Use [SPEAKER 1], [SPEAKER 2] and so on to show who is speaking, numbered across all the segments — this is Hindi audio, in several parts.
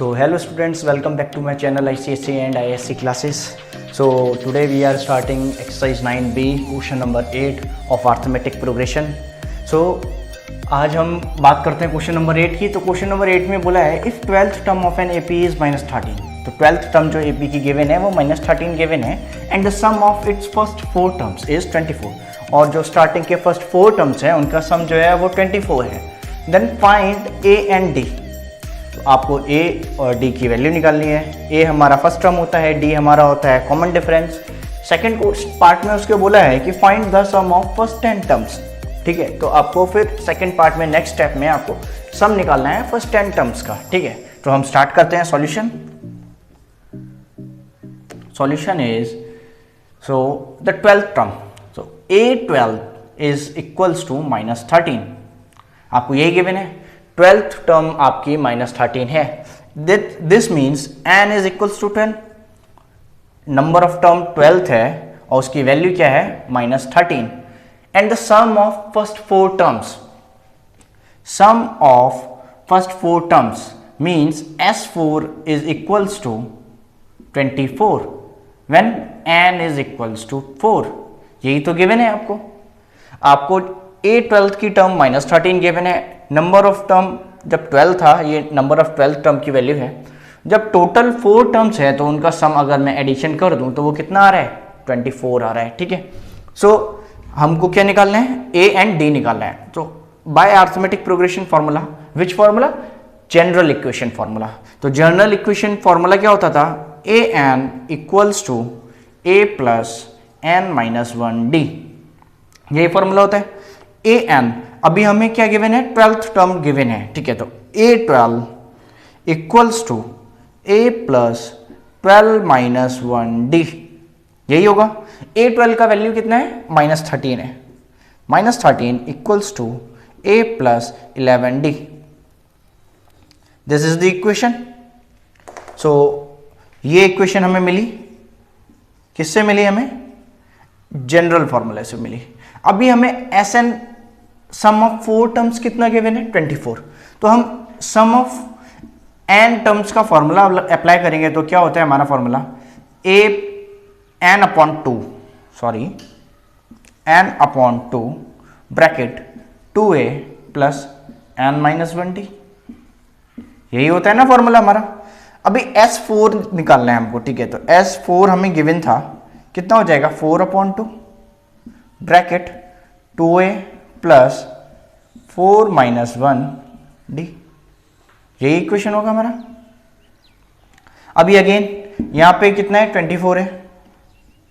[SPEAKER 1] So hello students, welcome back to my channel ICSE and ISC classes. So today we are starting exercise 9B, question number 8 of arithmetic progression. So आज हम बात करते हैं क्वेश्चन नंबर 8 की. तो क्वेश्चन नंबर 8 में बोला है if 12th term of an AP is -13. तो 12th टर्म जो AP की गिवन है वो -13 गिवन है and the sum of its first 4 terms is 24. और जो स्टार्टिंग के फर्स्ट 4 टर्म्स हैं उनका सम जो है वो 24 है. Then find A and D. तो आपको A और D की वैल्यू निकालनी है. A हमारा फर्स्ट टर्म होता है, D हमारा होता है कॉमन डिफरेंस. सेकेंड पार्ट में उसके बोला है कि find the sum of first 10 terms. ठीक है, तो आपको फिर सेकेंड पार्ट में नेक्स्ट स्टेप में आपको सम निकालना है फर्स्ट 10 टर्म्स का. ठीक है, तो हम स्टार्ट करते हैं solution. Solution is so the 12th term. So A12 is equals to -13. आपको यही गिवन है. 12th टर्म आपकी -13 है. This means n is equals to 12. Number of term 12th है और उसकी वैल्यू क्या है -13. And the sum of first 4 terms. Sum of first 4 terms means S4 is equals to 24 when n is equals to 4. यही तो गिवन है आपको A12 की टर्म -13 गिवन है. नंबर ऑफ टर्म जब 12 था, ये नंबर ऑफ 12th टर्म की वैल्यू है. जब टोटल 4 टर्म्स है तो उनका सम अगर मैं एडिशन कर दूं तो वो कितना आ रहा है 24 आ रहा है. ठीक है, सो हमको क्या निकालना है A एंड D निकालना है. तो by arithmetic progression formula, which formula? General equation formula. तो जनरल इक्वेशन फार्मूला क्या होता था? AN equals to A plus n-1D. यही फार्मूला होता है. AN अभी हमें क्या गिवन है? 12th टर्म गिवन है. ठीक है, तो A12 equals to A plus 12-1D. यही होगा. A12 का वैल्यू कितना है? -13 है. -13 equals to A plus 11D. This is the equation. So ये इक्वेशन हमें मिली. किससे मिली? हमें जनरल फॉर्मूले से मिली. अभी हमें SN सम ऑफ 4 टर्म्स कितना गिवन है? 24. तो हम सम ऑफ n टर्म्स का फॉर्मूला अप्लाई करेंगे तो क्या होता है हमारा formula? n/2 bracket 2a plus n-1d. यही होता है ना फॉर्मूला हमारा. अभी S4 निकालना है हमको. ठीक है, तो S4 हमें गिवन था. कितना हो जाएगा? 4/2 ब्रैकेट 2a प्लस 4-1d. यही इक्वेशन होगा हमारा. अभी अगेन यहां पे कितना है? 24 है.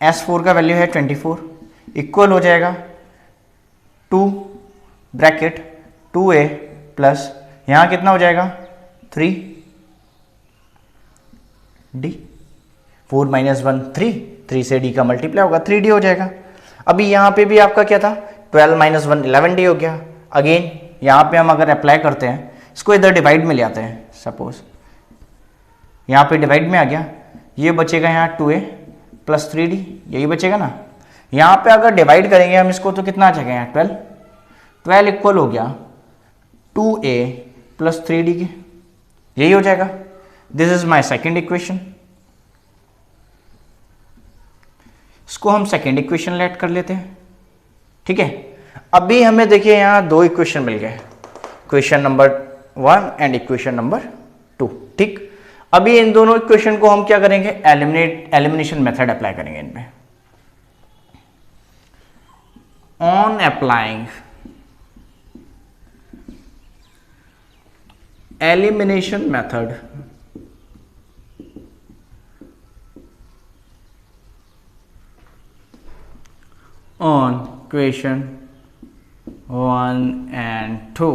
[SPEAKER 1] S4 का वैल्यू है 24. इक्वल हो जाएगा 2 ब्रैकेट 2a प्लस यहां कितना हो जाएगा? 3d. 4-1 3 से d का मल्टीप्लाई होगा, 3d हो जाएगा. अभी यहां पे भी आपका क्या था? 12-1 11d हो गया. अगेन यहां पे हम अगर अप्लाई करते हैं, इसको इधर डिवाइड में ले आते हैं. सपोज यहां पे डिवाइड में आ गया. ये बचेगा यहाँ 2a प्लस 3d. यही बचेगा ना. यहां पे अगर डिवाइड करेंगे हम इसको तो कितना आ जाएगा यहाँ? 12 इक्वल हो गया 2a प्लस 3d के. यही हो जाएगा. This is my second equation. इसको हम सेकेंड इक्वेशन लेट कर लेते हैं. ठीक है, अभी हमें देखिए यहां 2 इक्वेशन मिल गए. Equation number 1 and equation number 2. ठीक, अभी इन दोनों इक्वेशन को हम क्या करेंगे? एलिमिनेशन मेथड अप्लाई करेंगे इनमें. On applying elimination method on equation 1 and 2.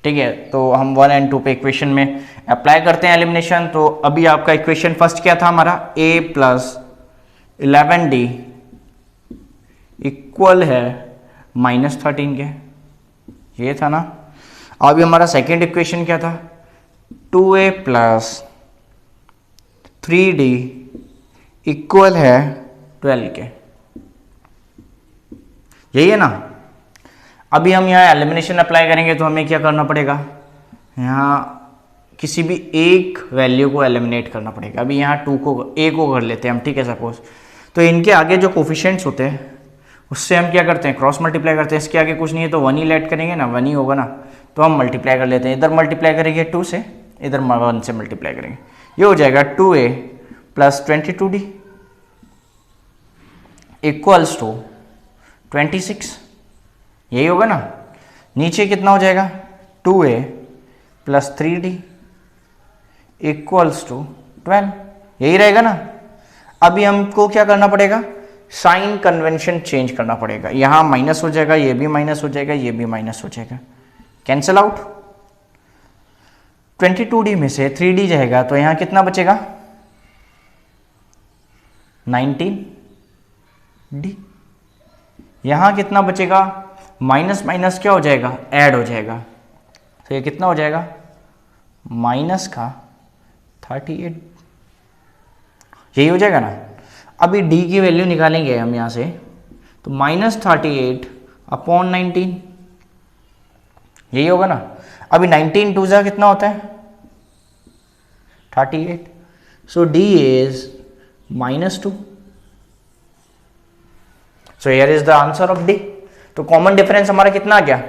[SPEAKER 1] ठीक है, तो हम 1 एंड 2 पे इक्वेशन में अप्लाई करते हैं एलिमिनेशन. तो अभी आपका इक्वेशन फर्स्ट क्या था हमारा? A प्लस 11d इक्वल है -13 के. ये था ना. अभी हमारा सेकेंड इक्वेशन क्या था? 2a प्लस 3d इक्वल है 12 के. यही है ना. अभी हम यहाँ एलिमिनेशन अप्लाई करेंगे तो हमें क्या करना पड़ेगा? यहाँ किसी भी एक वैल्यू को एलिमिनेट करना पड़ेगा। अभी यहाँ टू को ए को कर लेते हैं हम, ठीक है सपोज। तो इनके आगे जो कोफिशिएंट्स होते हैं उससे हम क्या करते हैं, क्रॉस मल्टीप्लाई करते हैं। इसके आगे कुछ नहीं है तो 1 ही लेट करेंगे ना, 1 ही होगा ना, तो हम मल्टीप्लाई कर लेते हैं। इधर मल्टीप्लाई करेंगे 2 से, इधर 1 से मल्टीप्लाई करेंगे। ये हो जाएगा 2a plus 22d equals to 26, यही होगा ना। नीचे कितना हो जाएगा, 2a plus 3d equals to 12, यही रहेगा ना। अभी हमको क्या करना पड़ेगा, साइन कन्वेंशन चेंज करना पड़ेगा। यहां माइनस हो जाएगा, ये भी माइनस हो जाएगा, ये भी माइनस हो जाएगा, कैंसिल आउट। 22d में से 3d जाएगा तो यहां कितना बचेगा, 19d। यहां कितना बचेगा, माइनस माइनस क्या हो जाएगा, ऐड हो जाएगा। तो ये कितना हो जाएगा, माइनस का 38, यही हो जाएगा ना। अभी d की वैल्यू निकालेंगे हम यहाँ से, तो -38 अपॉन 19, यही होगा ना। अभी 19 टू जा कितना होता है, 38, सो d is -2। So here is the answer of d। तो कॉमन डिफरेंस हमारा कितना आ गया,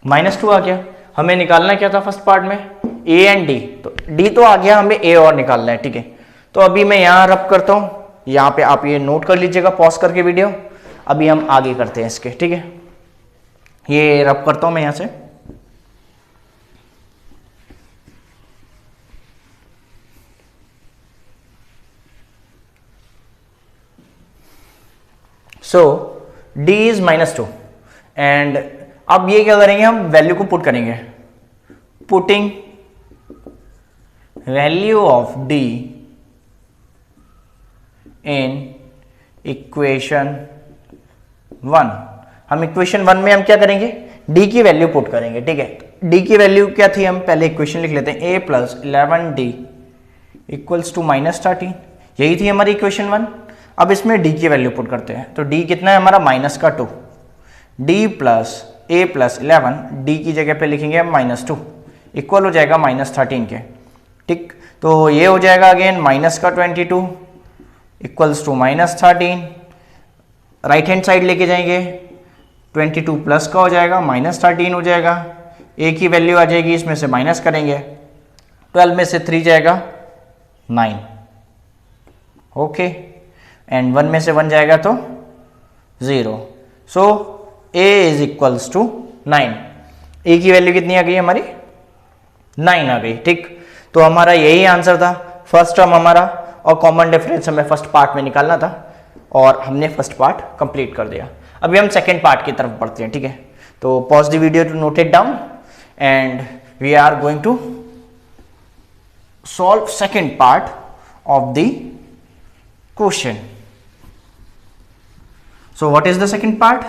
[SPEAKER 1] -2 आ गया। हमें निकालना क्या था फर्स्ट पार्ट में, a एंड d। तो d तो आ गया, हमें a और निकालना है, ठीक है। तो अभी मैं यहाँ रब करता हूँ, यहाँ पे आप ये नोट कर लीजिएगा पॉज करके वीडियो। अभी हम आगे करते हैं इसके, ठीक है। ये रब करता हूँ मैं यहाँ से। सो d इज -2 एंड अब ये क्या करेंगे, हम वैल्यू को पुट करेंगे। Putting value of d in equation 1। हम इक्वेशन 1 में हम क्या करेंगे, d की वैल्यू पुट करेंगे, ठीक है। d की वैल्यू क्या थी, हम पहले इक्वेशन लिख लेते हैं, a plus 11d equals to -13, यही थी हमारी इक्वेशन 1। अब इसमें d की वैल्यू पुट करते हैं, तो d कितना है हमारा, -2, d plus a plus 11, d की जगह पे लिखेंगे हम -2, इक्वल हो जाएगा -13 के, ठीक। तो ये हो जाएगा again -22 equals to -13, right hand side लेके जाएंगे, 22 प्लस का हो जाएगा, -13 हो जाएगा, a की वैल्यू आ जाएगी, इसमें से माइनस करेंगे, 12 में से 3 जाएगा 9, ओके, एंड 1 में से 1 जाएगा तो 0। So a is equals to 9। a की वैल्यू कितनी आ गई हमारी, 9 आ गई, ठीक। तो हमारा यही आंसर था, फर्स्ट टर्म हमारा, और कॉमन डिफरेंस हमें फर्स्ट पार्ट में निकालना था और हमने फर्स्ट पार्ट कंप्लीट कर दिया। अभी हम सेकेंड पार्ट की तरफ बढ़ते हैं, ठीक है। तो pause the video to note it down and we are going to solve second part of the question. So what is the second part?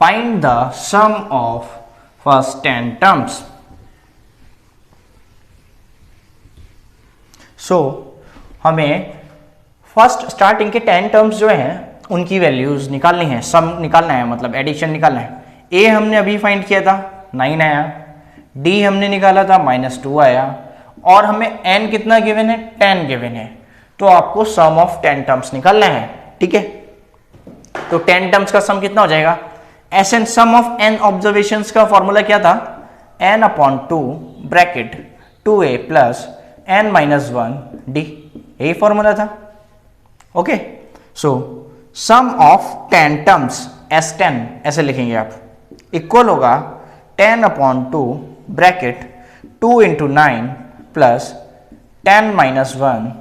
[SPEAKER 1] Find the sum of first 10 terms. So हमें फर्स्ट स्टार्टिंग के 10 टर्म्स जो हैं उनकी वैल्यूज निकालनी है, सम निकालना है, मतलब एडिशन निकालना है। a हमने अभी फाइंड किया था 9 आया, d हमने निकाला था -2 आया, और हमें n कितना गिवन है, 10 गिवन है। तो आपको सम ऑफ 10 टर्म्स निकालना है, ठीक है। तो 10 टर्म्स का सम कितना हो जाएगा, N sum of n observations का फॉर्मूला क्या था, n/2 bracket 2a plus n-1d, यही फॉर्मूला था, okay. So sum of 10 terms S10 ऐसे लिखेंगे आप, इक्वल होगा 10/2 ब्रैकेट 2 × 9 प्लस 10-1,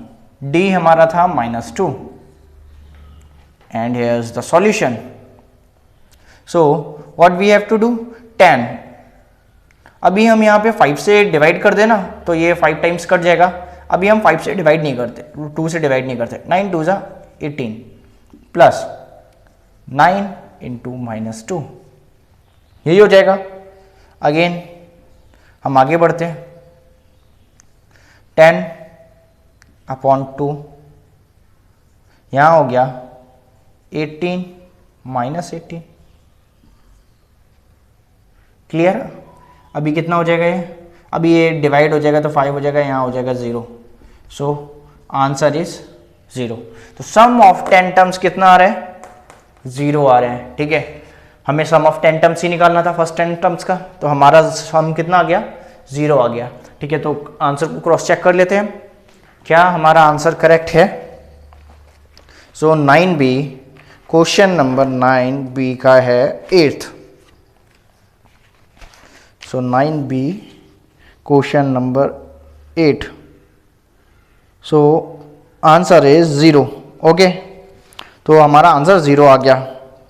[SPEAKER 1] d हमारा था -2, and here is the solution. So what we have to do, 10, अभी हम यहाँ पे 5 से डिवाइड कर देना तो ये 5 टाइम्स कट जाएगा। अभी हम 5 से डिवाइड नहीं करते, 2 से डिवाइड नहीं करते, 9 2 जा 18 प्लस 9 × -2, यही हो जाएगा। अगेन हम आगे बढ़ते हैं, 10/2 यहाँ हो गया 18 -18, क्लियर। अभी कितना हो जाएगा ये, अभी ये डिवाइड हो जाएगा तो 5 हो जाएगा, यहाँ हो जाएगा 0। So answer is 0। तो सम ऑफ 10 टर्म्स कितना आ रहा है, 0 आ रहे हैं। ठीक है, हमें सम ऑफ 10 टर्म्स ही निकालना था फर्स्ट 10 टर्म्स का, तो हमारा सम कितना आ गया, 0 आ गया। ठीक है, तो आंसर को क्रॉस चेक कर लेते हैं, क्या हमारा आंसर करेक्ट है। सो 9B, क्वेश्चन नंबर 9B का है 8th। So 9B question number 8। So answer is 0। Okay, तो हमारा आंसर 0 आ गया।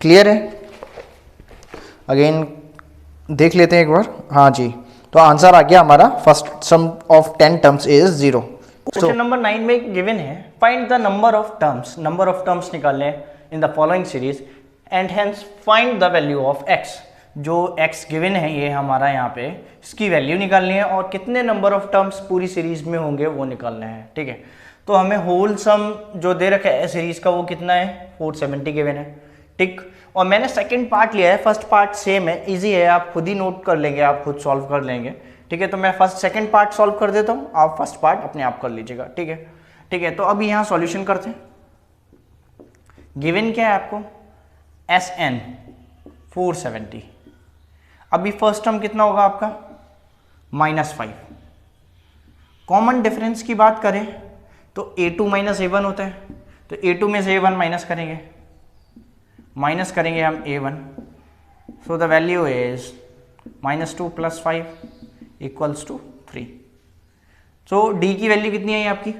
[SPEAKER 1] क्लियर है, अगेन देख लेते हैं एक बार। हाँ जी, तो आंसर आ गया हमारा first sum of 10 terms is 0। Question number 9 में गिवन है find the number of terms, number of terms निकालने in the following series and hence find the value of x। जो x गिवन है ये हमारा यहाँ पे, इसकी वैल्यू निकालनी है और कितने नंबर ऑफ टर्म्स पूरी सीरीज में होंगे वो निकालना है। ठीक है, तो हमें होल सम जो दे रखा है सीरीज का वो कितना है, 470 गिवन है। ठीक, और मैंने सेकंड पार्ट लिया है, फर्स्ट पार्ट सेम है, इजी है, आप खुद ही नोट कर लेंगे, आप खुद सॉल्व कर लेंगे। ठीक है, तो मैं सेकंड पार्ट सॉल्व कर देता हूँ, आप फर्स्ट पार्ट अपने आप कर लीजिएगा। ठीक है, ठीक है, तो अभी यहाँ सॉल्यूशन करते हैं। गिवन क्या है आपको, SN 470। अभी फर्स्ट टर्म कितना होगा आपका, -5। कॉमन डिफरेंस की बात करें तो A2 - A1 होता है, तो A2 में से A1 माइनस करेंगे हम A1। So the value is -2 + 5 = 3। So D की वैल्यू कितनी आई आपकी,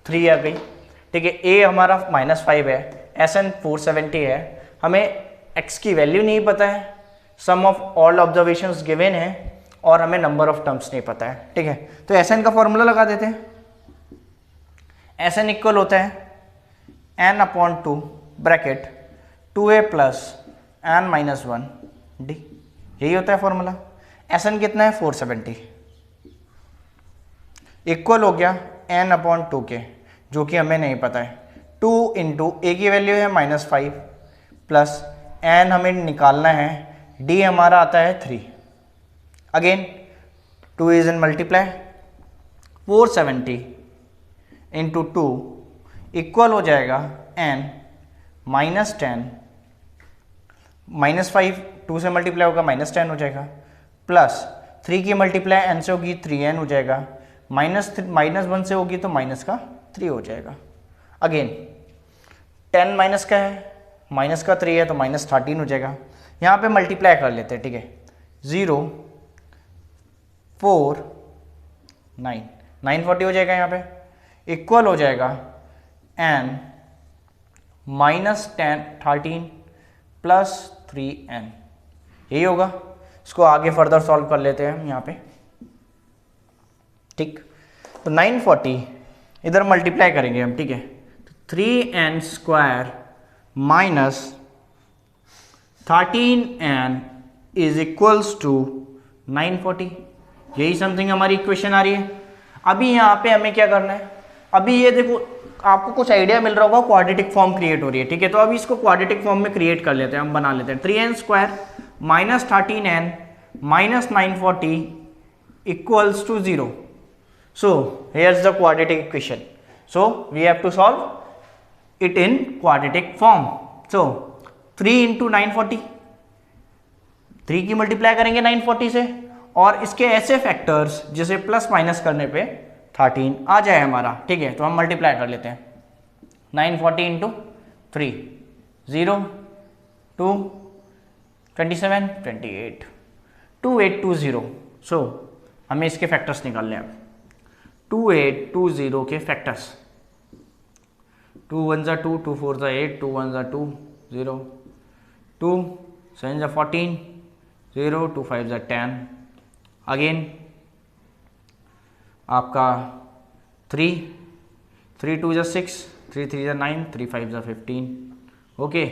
[SPEAKER 1] 3 आ गई। ठीक है, A हमारा -5 है, SN 470 है, हमें x की वैल्यू नहीं पता है, सम ऑफ ऑल ऑब्जर्वेशंस गिवन है और हमें नंबर ऑफ टर्म्स नहीं पता है। ठीक है, तो SN का फॉर्मूला लगा देते हैं। SN इक्वल होता है n/2 bracket 2a + n - 1 d, यही होता है फॉर्मूला। SN कितना है, 470 इक्वल हो गया n/2 के, जो कि हमें नहीं पता है। 2 × a की वैल्यू है -5 प्लस n हमें निकालना है, d हमारा आता है 3। Again 2 is in multiply, 470 × 2 equal हो जाएगा n -10, -5 2 से मल्टीप्लाई होगा -10 हो जाएगा, प्लस 3 की मल्टीप्लाई n से होगी 3n हो जाएगा, -1 से होगी तो -3 हो जाएगा। अगेन 10 माइनस का है, -3 है तो -13 हो जाएगा। यहाँ पे मल्टीप्लाई कर लेते हैं। ठीक है, 0 4 9 940 हो जाएगा, यहाँ पे इक्वल हो जाएगा n -13 + 3n, यही होगा। इसको आगे फर्दर सॉल्व कर लेते हैं हम यहाँ पे। ठीक, तो 940 इधर मल्टीप्लाई करेंगे हम। ठीक है, तो 3n² -13n is equals to 940, यही समथिंग हमारी इक्वेशन आ रही है। अभी यहाँ पे हमें क्या करना है, अभी ये देखो आपको कुछ आइडिया मिल रहा होगा, क्वाड्रेटिक फॉर्म क्रिएट हो रही है। ठीक है, तो अभी इसको क्वाड्रेटिक फॉर्म में क्रिएट कर लेते हैं, हम बना लेते हैं। 3n² -13n -940 equals to 0. So here's the quadratic equation. So we have to solve it in quadratic form. So 3 × 940, 3 की मल्टीप्लाई करेंगे 940 से, और इसके ऐसे फैक्टर्स जिसे प्लस माइनस करने पे 13 आ जाए हमारा। ठीक है, तो हम मल्टीप्लाई कर लेते हैं। 940 × 3 0 2 27 28 2820। सो हमें इसके फैक्टर्स निकालने हैं अब। 2820 के फैक्टर्स, 2 1 2 2 4 8 2 1 2 0 2 7 14 0 2 5 10। अगेन आपका 3 3 2 6 3 3 9 3 5 15। ओके,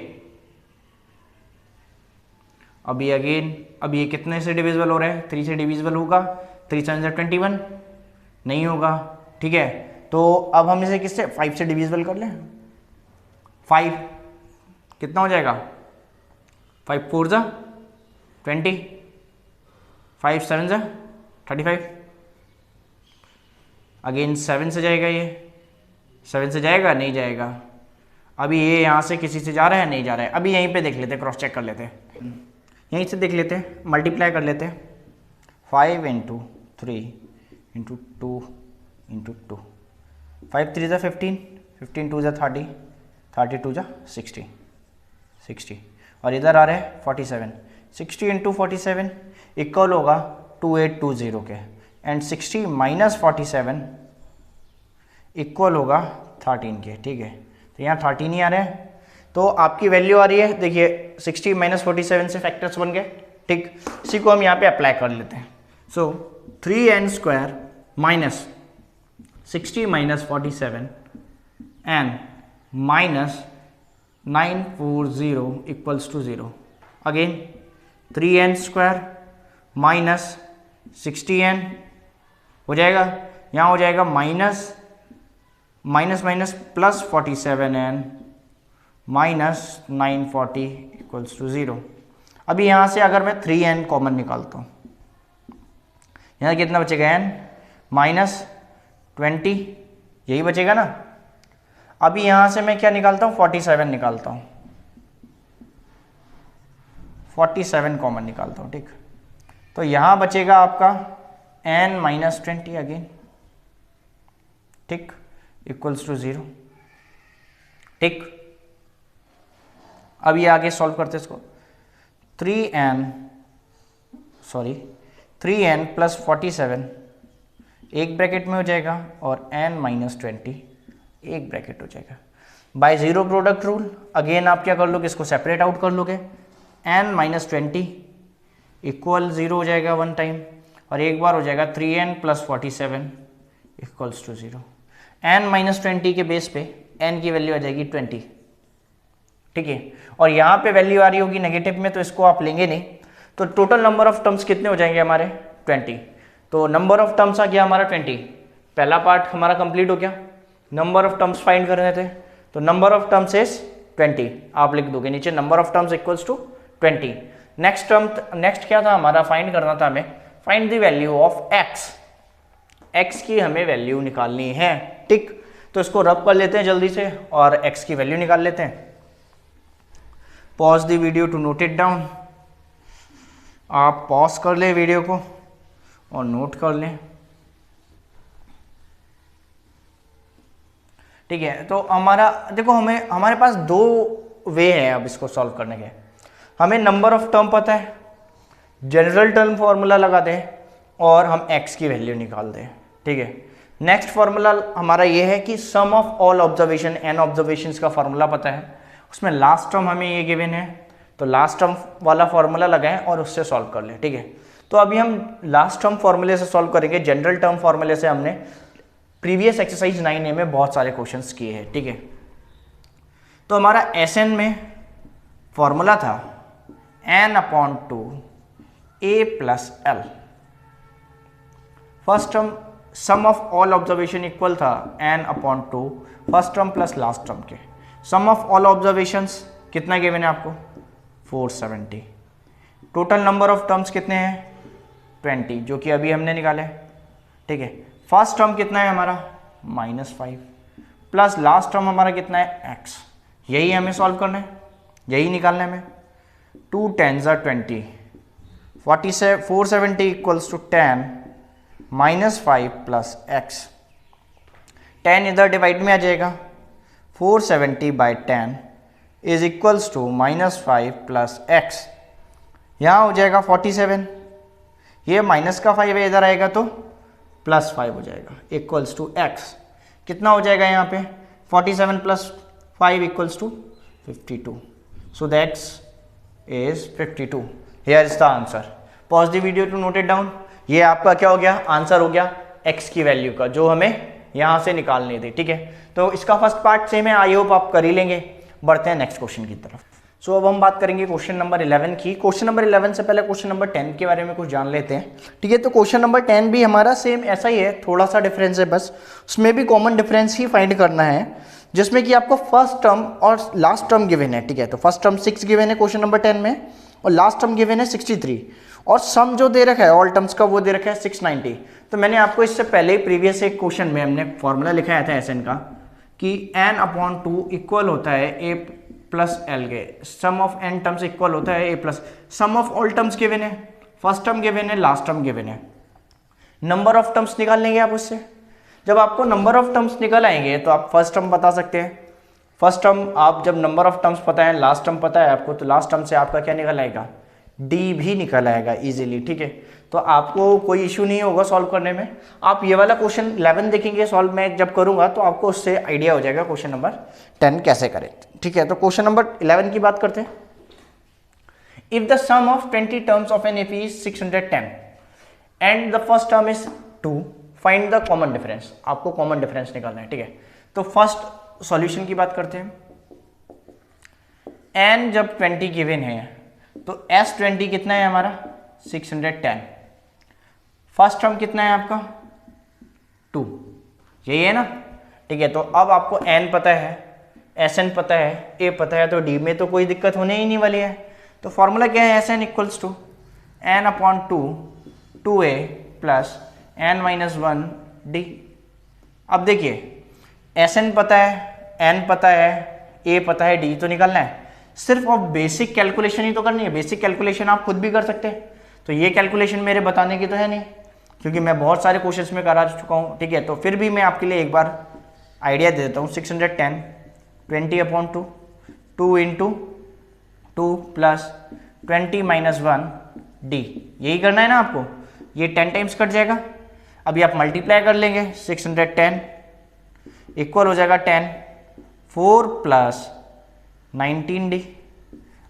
[SPEAKER 1] अभी अगेन अब ये कितने से डिविजिबल हो रहा है, 3 से डिविजिबल होगा। 3 7 21 नहीं होगा। ठीक है, तो अब हम इसे किससे, 5 से डिविजिबल कर लें। 5 कितना हो जाएगा, 5 4 20, 5 7 जा 35, अगेन 7 से जाएगा, ये 7 से जाएगा, नहीं जाएगा। अभी ये यहाँ से किसी से जा रहा है, नहीं जा रहा है। अभी यहीं पे देख लेते हैं, क्रॉस चेक कर लेते हैं, यहीं से देख लेते हैं, मल्टीप्लाई कर लेते हैं। 5 × 3 × 2 × 2, 5 3 जा 15, 15 2 जा 30, 30 2 जा 60, 60 और इधर आ रहे हैं 47, 60 × 47 इक्वल होगा 2820 के, एंड 60 - 47 इक्वल होगा 13 के। ठीक है, तो यहाँ 13 ही आ रहे हैं, तो आपकी वैल्यू आ रही है, देखिए 60 - 47 से फैक्टर्स बन गए। ठीक, इसी को हम यहाँ पे अप्लाई कर लेते हैं। So 3n² - 60 - 47 and -940 equals to 0। Again 3n² - 60n हो जाएगा, यहाँ हो जाएगा minus plus 47n -940 equals to 0। अभी यहाँ से अगर मैं 3n कॉमन निकालता हूँ, यहाँ कितना बचेगा n -20, यही बचेगा ना। अभी यहाँ से मैं क्या निकालता हूँ, 47 निकालता हूँ, 47 कॉमन निकालता हूँ। ठीक, तो यहाँ बचेगा आपका n - 20 अगेन, ठीक, इक्वल्स टू 0। ठीक, अब ये आगे सॉल्व करते इसको, 3n + 47 एक ब्रैकेट में हो जाएगा और n - 20 एक ब्रैकेट हो जाएगा। By zero product rule again आप क्या कर लोगे, इसको सेपरेट आउट कर लोगे, n - 20 इक्वल 0 हो जाएगा वन टाइम, और एक बार हो जाएगा 3n + 47 इक्वल्स टू 0। n - 20 के बेस पे n की वैल्यू आ जाएगी 20। ठीक है, और यहाँ पे वैल्यू आ रही होगी नेगेटिव में, तो इसको आप लेंगे नहीं, तो टोटल नंबर ऑफ टर्म्स कितने हो जाएंगे हमारे, 20। तो नंबर ऑफ टर्म्स आ गया हमारा 20। पहला पार्ट हमारा कंप्लीट हो गया, नंबर ऑफ टर्म्स फाइंड करने थे, तो नंबर ऑफ टर्म्स इज 20, आप लिख दोगे नीचे number of terms equals to 20। Next क्या था हमारा, फाइंड करना था हमें, find the value of x की हमें वैल्यू निकालनी है। ठीक, तो इसको रब कर लेते हैं जल्दी से और x की वैल्यू निकाल लेते हैं। Pause the video to note it down, आप पॉज कर ले वीडियो को और नोट कर लें। ठीक है, तो हमारा देखो, हमारे पास दो वे हैं अब इसको सॉल्व करने के। हमें नंबर ऑफ टर्म पता है, जनरल टर्म फॉर्मूला लगा दें और हम x की वैल्यू निकाल दें। ठीक है, नेक्स्ट फॉर्मूला हमारा ये है कि sum of all observation, n observations का फॉर्मूला पता है, उसमें लास्ट टर्म हमें ये गिवन है, तो लास्ट टर्म वाला फॉर्मूला लगाएं और उससे सॉल्व कर लें। ठीक है, तो अभी हम लास्ट टर्म फॉर्मूले से सॉल्व करेंगे। जनरल टर्म फॉर्मूले से हमने प्रीवियस एक्सरसाइज 9A में बहुत सारे क्वेश्चंस किए हैं। ठीक है, तो हमारा Sn में फॉर्मूला था n/2 a + l। First term sum of all observation equal था n/2 first term plus last term के। सम ऑफ ऑल ऑब्जर्वेशंस कितना गिवन है आपको, 470। टोटल नंबर ऑफ टर्म्स कितने हैं, 20, जो कि अभी हमने निकाले। ठीक है, फर्स्ट टर्म कितना है हमारा, -5, प्लस लास्ट टर्म हमारा कितना है, x। यही हमें सॉल्व करना है, यही निकालना है हमें। 2 10 = 20, 470 इक्वल्स टू 10 -5 + x। 10 इधर डिवाइड में आ जाएगा, 470/10 इज इक्वल्स टू -5 + x। यहाँ हो जाएगा 47, ये माइनस का 5 है, इधर आएगा तो +5 हो जाएगा, इक्वल्स टू x। कितना हो जाएगा यहाँ पे, 47 + 5 equals to 52। So that's is 52। Here is the answer. Pause the video to note it down. ये आपका क्या हो गया, आंसर हो गया x की वैल्यू का, जो हमें यहाँ से निकालनी थी। ठीक है, तो इसका फर्स्ट पार्ट सेम है, आई होप आप कर ही लेंगे। बढ़ते हैं नेक्स्ट क्वेश्चन की तरफ। सो अब हम बात करेंगे क्वेश्चन नंबर 11 की। क्वेश्चन नंबर 11 से पहले क्वेश्चन नंबर 10 के बारे में कुछ जान लेते हैं। ठीक है, तो क्वेश्चन नंबर 10 भी हमारा सेम ऐसा ही है, थोड़ा सा डिफरेंस है बस, उसमें भी कॉमन डिफरेंस ही फाइंड करना है, जिसमें कि आपको फर्स्ट टर्म और लास्ट टर्म गिवन है। ठीक है, तो फर्स्ट टर्म 6 गिवन है क्वेश्चन नंबर 10 में और लास्ट टर्म गिवन है 63 और सम जो दे रखा है ऑल टर्म्स का वो दे रखा है 690। तो मैंने आपको इससे पहले ही प्रीवियस एक क्वेश्चन में हमने फॉर्मूला लिखाया था एसएन का कि n/2 इक्वल होता है a प्लस एल के, sum of n terms equal होता है a plus sum of all terms given है, फर्स्ट टर्म गिवन है, लास्ट टर्म गिवन है, नंबर ऑफ टर्म्स निकाल लेंगे आप उससे। जब आपको नंबर ऑफ टर्म्स निकल आएंगे तो आप फर्स्ट टर्म बता सकते हैं। फर्स्ट टर्म आप जब नंबर ऑफ टर्म्स पता है, लास्ट टर्म पता है आपको, तो लास्ट टर्म से आपका क्या निकल आएगा, डी भी निकल आएगा इजीली, ठीक है। तो आपको कोई इशू नहीं होगा सॉल्व करने में। आप ये वाला क्वेश्चन 11 देखेंगे सॉल्व मैं जब करूंगा तो आपको उससे आइडिया हो जाएगा क्वेश्चन नंबर 10 कैसे करें, ठीक है। तो क्वेश्चन नंबर 11 की बात करते हैं। If the sum of 20 terms of an AP is 610 and the first term is 2, find the common difference. आपको कॉमन डिफरेंस निकालना है, ठीक है। तो फर्स्ट सॉल्यूशन की बात करते हैं। एन जब 20 गिवन है तो S20 कितना है हमारा 610, फर्स्ट टर्म कितना है आपका 2, यही है ना, ठीक है। तो अब आपको n पता है, Sn पता है, a पता है, तो d में तो कोई दिक्कत होने ही नहीं वाली है। तो फॉर्मूला क्या है, Sn equals to n/2 2a plus n-1 d। अब देखिए Sn पता है, n पता है, a पता है, d तो निकालना है। सिर्फ अब बेसिक कैलकुलेशन ही तो करनी है, बेसिक कैलकुलेशन आप खुद भी कर सकते हैं। तो ये कैलकुलेशन मेरे बताने की तो है नहीं, क्योंकि मैं बहुत सारे क्वेश्चंस में करा चुका हूँ, ठीक है। तो फिर भी मैं आपके लिए एक बार आइडिया दे देता हूँ। 610 20/2 2 इंटू 2 प्लस 20-1 d, यही करना है ना आपको। ये 10 टाइम्स कट जाएगा, अभी आप मल्टीप्लाई कर लेंगे। 610 इक्वल हो जाएगा 10 4 प्लस 19d।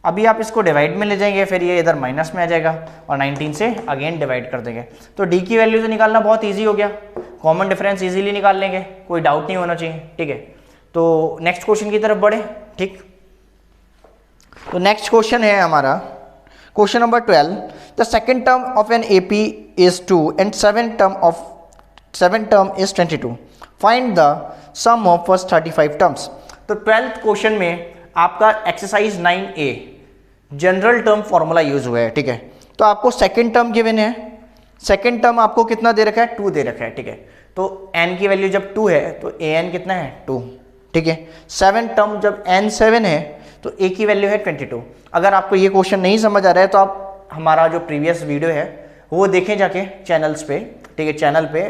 [SPEAKER 1] अभी आप इसको डिवाइड में ले जाएंगे, फिर ये इधर माइनस में आ जाएगा और 19 से अगेन डिवाइड कर देंगे। तो d की वैल्यू तो निकालना बहुत इजी हो गया, कॉमन डिफरेंस इजीली निकाल लेंगे, कोई डाउट नहीं होना चाहिए, ठीक है। तो नेक्स्ट क्वेश्चन की तरफ बढ़े, ठीक। तो नेक्स्ट क्वेश्चन है हमारा question number 12। The second term of an AP is 2 and seven term is 22, find the sum of first 35 terms. तो 12th क्वेश्चन में आपका exercise 9A general term formula use हुआ है, ठीक है। तो आपको सेकंड टर्म गिवन है, सेकंड टर्म आपको कितना दे रखा है 2 दे रखा है, ठीक है। तो n की वैल्यू जब 2 है तो an कितना है 2, ठीक है। सेवन टर्म जब n 7 है तो a की वैल्यू है 22। अगर आपको ये क्वेश्चन नहीं समझ आ रहा है तो आप हमारा जो प्रीवियस वीडियो है वो देखें जाके चैनल्स पे, ठीक है। चैनल पे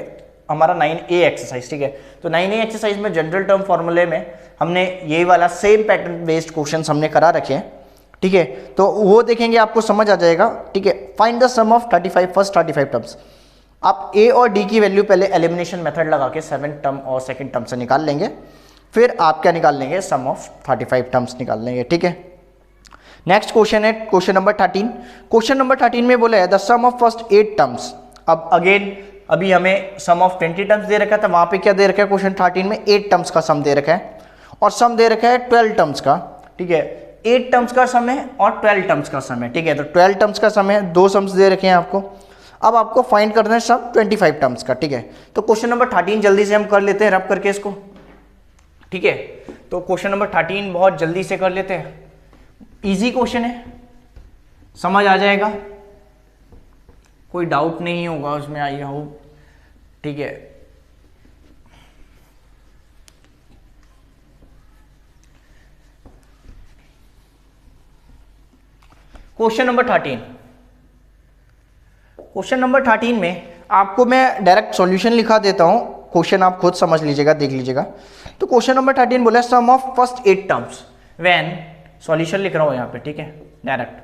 [SPEAKER 1] हमारा 9A एक्सरसाइज, ठीक है। तो 9A एक्सरसाइज में जनरल टर्म फॉर्मूले में हमने यही वाला सेम पैटर्न बेस्ड क्वेश्चंस हमने करा रखे हैं, ठीक है। तो वो देखेंगे आपको समझ आ जाएगा, ठीक है। Find the sum of 35 first 35 terms. आप a और d की वैल्यू पहले एलिमिनेशन मेथड लगा के 7 टर्म और सेकंड टर्म से निकाल लेंगे, फिर आप क्या निकाल लेंगे, सम ऑफ 35 टर्म्स निकाल लेंगे, ठीक है। नेक्स्ट क्वेश्चन है क्वेश्चन नंबर 13। क्वेश्चन नंबर 13 में बोला है the sum of first 8 terms. अब अगेन अभी हमें सम ऑफ 20 टर्म्स दे रखा था, वहां पे क्या दे रखा है क्वेश्चन 13 में 8 टर्म्स का सम दे रखा है और सम दे रखा है 12 टर्म्स का, ठीक है। 8 टर्म्स का सम है और 12 टर्म्स का सम है, ठीक है। तो 12 टर्म्स का सम है, 2 सम्स दे रखे हैं आपको। अब आपको फाइंड करना है सम 25 टर्म्स का, ठीक है। तो क्वेश्चन नंबर 13 जल्दी से हम कर लेते हैं रब करके इसको, ठीक है। तो क्वेश्चन नंबर 13 बहुत जल्दी से कर लेते हैं, इजी क्वेश्चन है, समझ आ जाएगा, कोई डाउट नहीं होगा उसमें, आई होप, ठीक है। क्वेश्चन नंबर 13, क्वेश्चन नंबर 13 में आपको मैं डायरेक्ट सॉल्यूशन लिखा देता हूं, क्वेश्चन आप खुद समझ लीजिएगा, देख लीजिएगा। तो क्वेश्चन नंबर 13 बोला sum of first 8 terms when, solution लिख रहा हूं यहां पे, ठीक है, direct.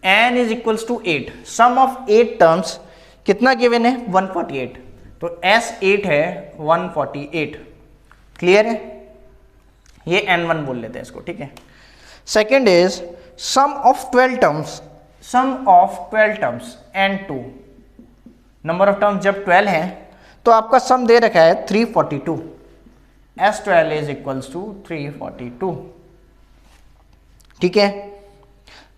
[SPEAKER 1] n is equals to 8, sum of 8 terms कितना गिवन है 148, तो s 8 है 148, क्लियर है। ये n1 बोल लेते हैं इसको, ठीक है। Second is sum of 12 terms, sum of 12 terms n2, number of terms जब 12 है तो आपका सम दे रखा है 342, s12 इज इक्वल्स टू 342, ठीक है।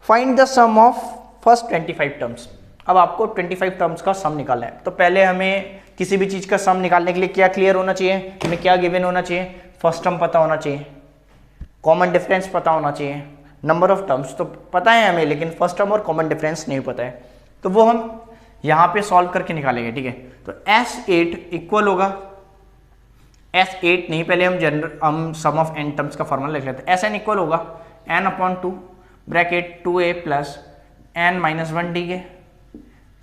[SPEAKER 1] Find the sum of first 25 terms. अब आपको 25 टर्म्स का सम निकालना है, तो पहले हमें किसी भी चीज का सम निकालने के लिए क्या क्लियर होना चाहिए, हमें क्या गिवन होना चाहिए, फर्स्ट टर्म पता होना चाहिए, कॉमन डिफरेंस पता होना चाहिए, नंबर ऑफ टर्म्स तो पता है हमें, लेकिन फर्स्ट टर्म और कॉमन डिफरेंस नहीं पता है, तो वो हम यहाँ पे सॉल्व करके निकालेंगे, ठीक है। तो S8 इक्वल होगा, S8 नहीं, पहले हम सम ऑफ n टर्म्स का फॉर्मूला लिख लेते हैं। Sn इक्वल होगा n/2 bracket 2a plus n-1 D के।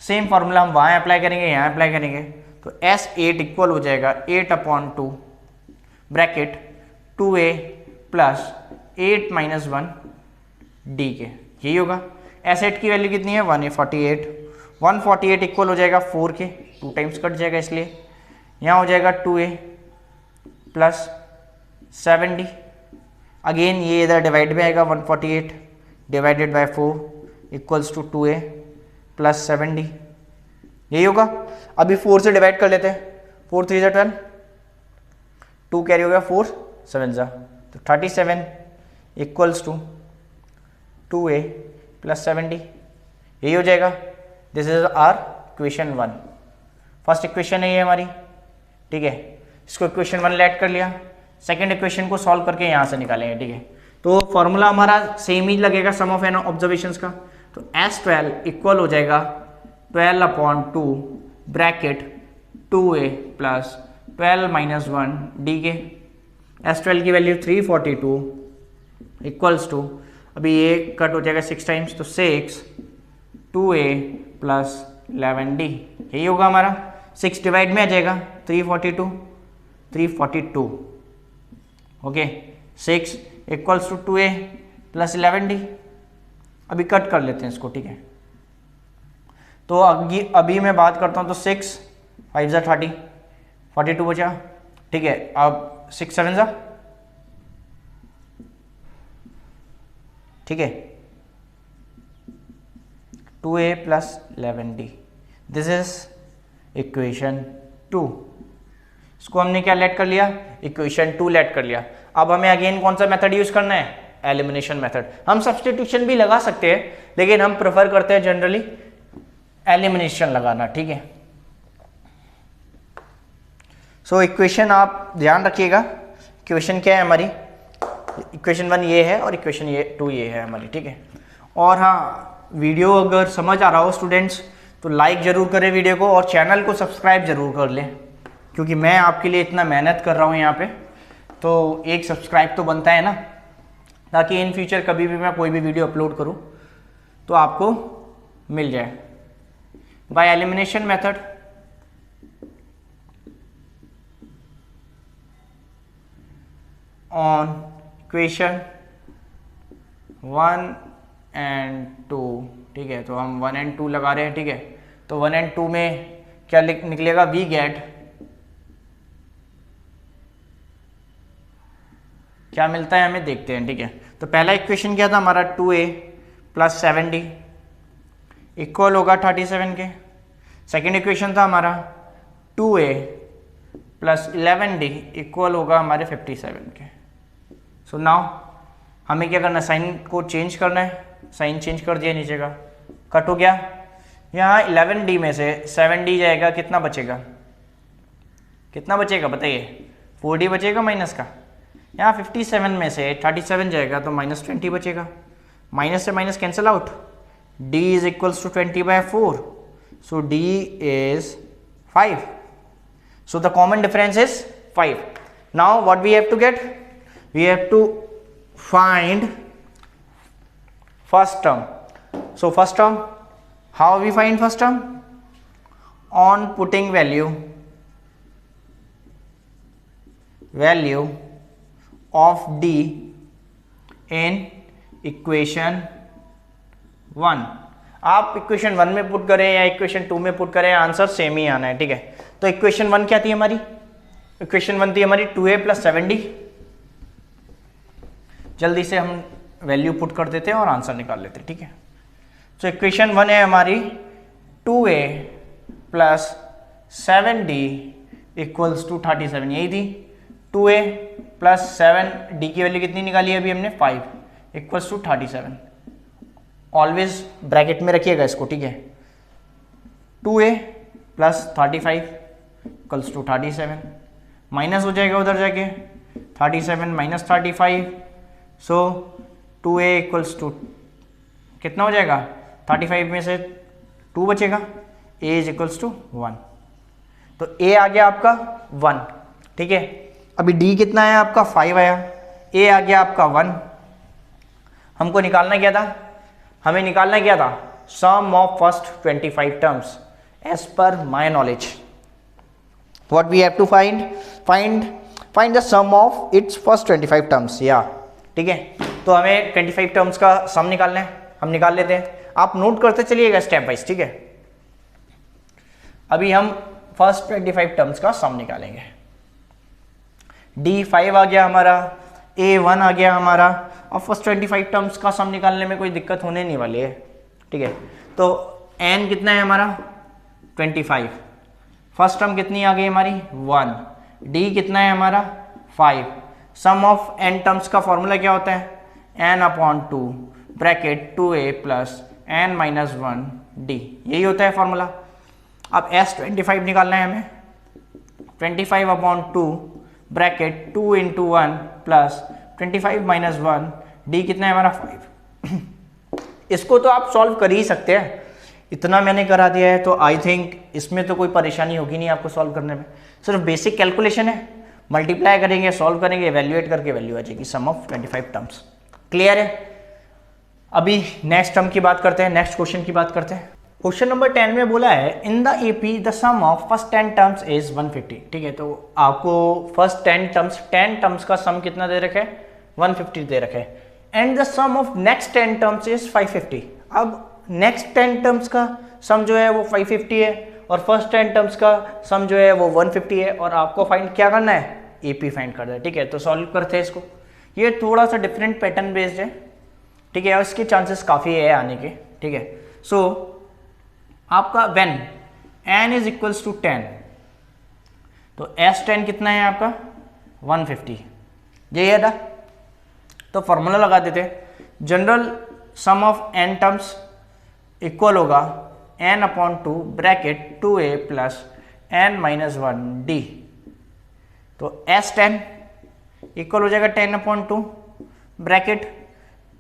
[SPEAKER 1] सेम फार्मूला हम वहाँ अप्लाई करेंगे, यहाँ अप्लाई करेंगे, तो S8 इक्वल हो जाएगा 8/2 ब्रैकेट 2a प्लस 8-1 डी के, यही होगा। S8 की वैल्यू कितनी है 148, 148 इक्वल हो जाएगा 4 के, 2 टाइम्स कट जाएगा इसलिए यहाँ हो जाएगा 2a प्लस 7d। अगेन ये इधर डिवाइड में आएगा, 148 divided by 4 equals to 2a plus 7d, यही होगा। अभी 4 से डिवाइड कर लेते हैं, 4 3 12, 2 कैरी हो गया, 4 7 जा, तो 37 equals to 2a plus 7d, यही हो जाएगा। This is our equation 1, first equation है ये हमारी, ठीक है। इसको इक्वेशन 1 ऐड कर लिया, सेकंड इक्वेशन को सॉल्व करके यहाँ से निकालेंगे, ठीक है। तो फॉर्मूला हमारा सेम ही लगेगा सम ऑफ एन ऑब्जर्वेशंस का, तो S12 इक्वल हो जाएगा 12/2 ब्रैकेट 2a प्लस 12-1 डी के। S12 की वैल्यू 342 इक्वल्स टू, अभी ये कट हो जाएगा 6 टाइम्स, तो 6 2a प्लस 11d, यही होगा हमारा। 6 डिवाइड में आ जाएगा, 342 okay, 6 equals to 2a plus 11d। अभी कट कर लेते हैं इसको, ठीक है। तो अभी मैं बात करता हूँ, तो 6 5 जा 30, 42 बचा, ठीक है। अब 6 7 जा, ठीक है, 2a plus 11d, this is equation 2। इसको हमने क्या लेट कर लिया, इक्वेशन 2 लेट कर लिया। अब हमें अगेन कौन सा मेथड यूज करना है, एलिमिनेशन मेथड। हम सब्स्टिट्यूशन भी लगा सकते हैं, लेकिन हम प्रेफर करते हैं जनरली एलिमिनेशन लगाना, ठीक है। सो इक्वेशन आप ध्यान रखिएगा, इक्वेशन क्या है हमारी, इक्वेशन 1 ये है और इक्वेशन 2 ये है हमारी, ठीक है। और हाँ, वीडियो अगर समझ आ रहा हो स्टूडेंट्स, तो लाइक ज़रूर करें वीडियो को, और चैनल को सब्सक्राइब ज़रूर कर लें, क्योंकि मैं आपके लिए इतना मेहनत कर रहा हूँ यहाँ पे, तो एक सब्सक्राइब तो बनता है ना, ताकि इन फ्यूचर कभी भी मैं कोई भी वीडियो अपलोड करूँ तो आपको मिल जाए। By elimination method, on equation 1 and 2, ठीक है। तो हम 1 एंड 2 लगा रहे हैं, ठीक है। तो 1 एंड 2 में क्या निकलेगा, वी गेट, क्या मिलता है हमें देखते हैं, ठीक है। तो पहला इक्वेशन क्या था हमारा, 2a प्लस 7d इक्वल होगा 37 के। सेकेंड इक्वेशन था हमारा 2a प्लस 11d इक्वल होगा हमारे 57 के। सो नाउ हमें क्या करना है, साइन को चेंज करना है, साइन चेंज कर दिया, नीचे का कट हो गया। यहाँ 11d में से 7d जाएगा, कितना बचेगा, कितना बचेगा बताइए, 4d बचेगा माइनस का। यहाँ 57 में से 37 जाएगा तो -20 बचेगा, माइनस से minus cancel out, d is equals to 20/4, so d is 5, so the common difference is 5. Now what we have to get, we have to find first term. So first term, how we find first term, on putting value of d in equation 1. आप इक्वेशन 1 में पुट करें या इक्वेशन 2 में पुट करें, आंसर सेम ही आना है, ठीक है। तो इक्वेशन 1 क्या थी हमारी, इक्वेशन 1 थी हमारी 2a प्लस 7d। जल्दी से हम वैल्यू पुट कर देते हैं और आंसर निकाल लेते हैं, ठीक है। तो इक्वेशन 1 है हमारी 2a plus 7d equals to 37, यही थी। 2a प्लस 7d की वैल्यू कितनी निकाली है अभी हमने, 5 इक्वल्स टू 37। ऑलवेज ब्रैकेट में रखिएगा इसको, ठीक है। 2a plus 35 equals to 37, minus हो जाएगा उधर जाके 37 minus 35, so 2a equals to कितना हो जाएगा, 35 में से 2 बचेगा, a इज इक्वल्स टू 1, तो a आ गया आपका 1, ठीक है। अभी d कितना है आपका 5 आया, a आ गया आपका 1। हमको निकालना क्या था, हमें निकालना क्या था, sum of first 25 terms as per my knowledge. What we have to find the sum of its first 25 terms, या ठीक है। तो हमें 25 टर्म्स का सम निकालना है, हम निकाल लेते हैं, आप नोट करते चलिएगा स्टेप वाइज, ठीक है। अभी हम फर्स्ट 25 टर्म्स का सम निकालेंगे। D5 आ गया हमारा, A1 आ गया हमारा, और फर्स्ट 25 टर्म्स का सम निकालने में कोई दिक्कत होने नहीं वाली है, ठीक है। तो n कितना है हमारा 25, फर्स्ट टर्म कितनी आ गई हमारी 1, d कितना है हमारा 5। सम ऑफ n टर्म्स का फॉर्मूला क्या होता है, n/2 bracket 2a plus n minus 1 d, यही होता है फॉर्मूला। अब S25 निकालना है हमें, 25/2 bracket 2 into 1 plus 25 minus 1, d कितना है हमारा 5। इसको तो आप सॉल्व कर ही सकते हैं, इतना मैंने करा दिया है, तो आई थिंक इसमें तो कोई परेशानी होगी नहीं आपको सॉल्व करने में। सिर्फ बेसिक कैलकुलेशन है, मल्टीप्लाई करेंगे, सॉल्व करेंगे, इवैल्यूएट करके वैल्यू आ जाएगी सम ऑफ 25 टर्म्स। क्लियर है। अभी नेक्स्ट टर्म की बात करते हैं, नेक्स्ट क्वेश्चन की बात करते हैं। क्वेश्चन नंबर 10 में बोला है in the AP the sum of first 10 terms is 150, ठीक है। तो आपको फर्स्ट 10 टर्म्स का सम कितना दे रखे, 150 दे रखे, and the sum of next 10 terms is 550। अब नेक्स्ट 10 टर्म्स का सम जो है वो 550 है, और फर्स्ट 10 टर्म्स का सम जो है वो 150 है, और आपको फाइंड क्या करना है, एपी फाइंड करना है, ठीक है। तो सॉल्व करते हैं इसको, ये थोड़ा सा डिफरेंट पैटर्न बेस्ड है, ठीक है, और इसके चांसेस काफ़ी है आने के, ठीक है। सो आपका when n is equals to 10, तो S10 कितना है आपका 150, यही है ना। तो फॉर्मूला लगा देते, general sum of n terms equal होगा n/2 bracket 2a plus n minus 1 d। तो S10 इक्वल हो जाएगा 10/2 bracket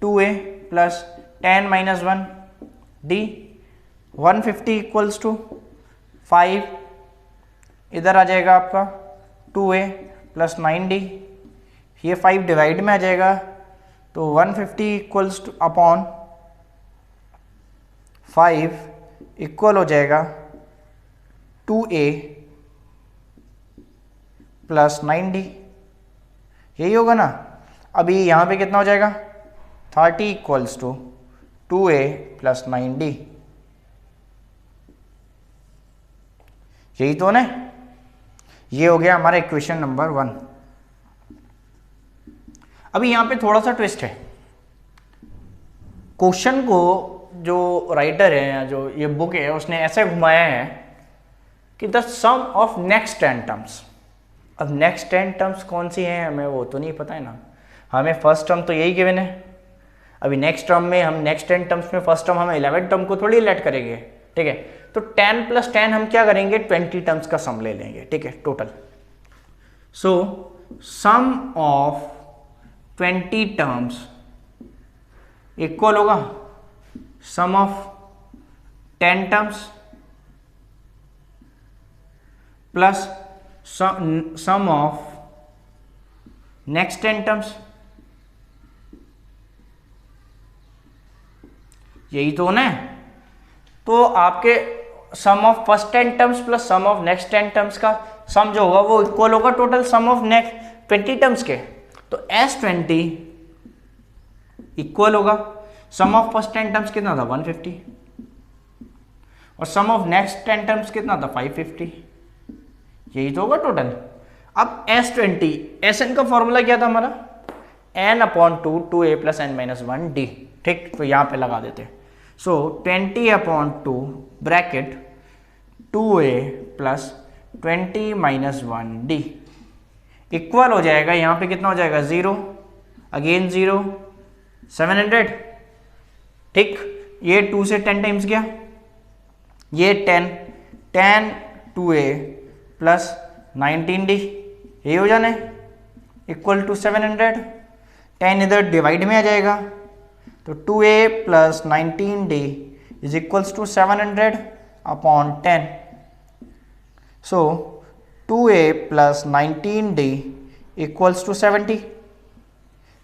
[SPEAKER 1] 2a plus 10 minus 1 d। 150 equals to 5, इधर आ जाएगा आपका 2a प्लस 9d, ये 5 डिवाइड में आ जाएगा, तो 150 इक्वल्स टू अपॉन 5 इक्वल हो जाएगा 2a प्लस 9d, यही होगा ना। अभी यहाँ पे कितना हो जाएगा 30 equals to 2a plus 9d, यही तो ना। ये हो गया हमारा इक्वेशन नंबर 1। अभी यहां पे थोड़ा सा ट्विस्ट है, क्वेश्चन को जो राइटर है या जो ये बुक है उसने ऐसे घुमाया है कि the sum of next 10 terms. अब नेक्स्ट 10 टर्म्स कौन सी हैं हमें वो तो नहीं पता है ना, हमें फर्स्ट टर्म तो यही गिवन है। अभी नेक्स्ट टर्म में हम नेक्स्ट 10 टर्म्स में फर्स्ट टर्म हम 11 टर्म को थोड़ी लेट करेंगे, ठीक है। तो 10 + 10 हम क्या करेंगे 20 टर्म्स का सम ले लेंगे, ठीक है, total. So sum of 20 terms equal होगा sum of 10 terms plus sum of next 10 terms, यही तो ना। तो आपके sum of first 10 terms plus sum of next 10 terms का सम जो होगा वो इक्वल होगा total sum of next 20 terms के। तो S20 इक्वल होगा सम ऑफ फर्स्ट 10 टर्म्स कितना था 150 और सम ऑफ नेक्स्ट 10 टर्म्स कितना था 550, यही तो होगा टोटल। अब S20 Sn का फॉर्मूला क्या था हमारा n/2 2a plus n minus 1 d, ठीक। तो यहां पे लगा देते हैं। सो 20/2 bracket 2a plus 20 minus 1 d equal हो जाएगा, यहाँ पे कितना हो जाएगा 0 अगेन 0 700, ठीक। ये 2 से 10 टाइम्स गया, ये 10 2a प्लस 19d, यही हो जाना है इक्वल टू 700। 10 इधर डिवाइड में आ जाएगा तो 2a plus 19d is equals to 700 upon 10. So 2a plus 19d equals to 70.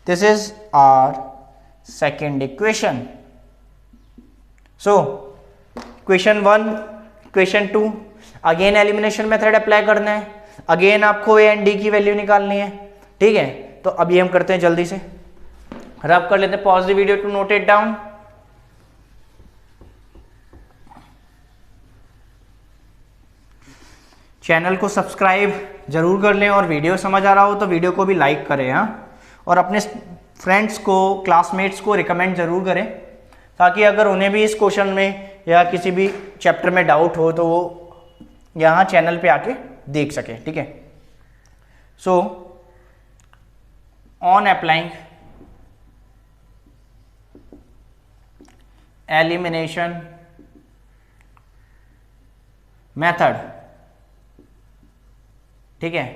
[SPEAKER 1] This is our second equation. So equation 1, equation 2, again elimination method apply करना है. अगेन आपको ए एंड डी की वैल्यू निकालनी है. ठीक है, तो अभी हम करते हैं जल्दी से, रब कर लेते हैं. Pause the video to note it down. Channel को सब्सक्राइब जरूर कर लें और वीडियो समझ आ रहा हो तो वीडियो को भी लाइक करें. हाँ, और अपने फ्रेंड्स को, क्लासमेट्स को रिकमेंड जरूर करें ताकि अगर उन्हें भी इस क्वेश्चन में या किसी भी चैप्टर में डाउट हो तो वो यहाँ चैनल पे आके देख सके. ठीक है. So on applying elimination method. ठीक है,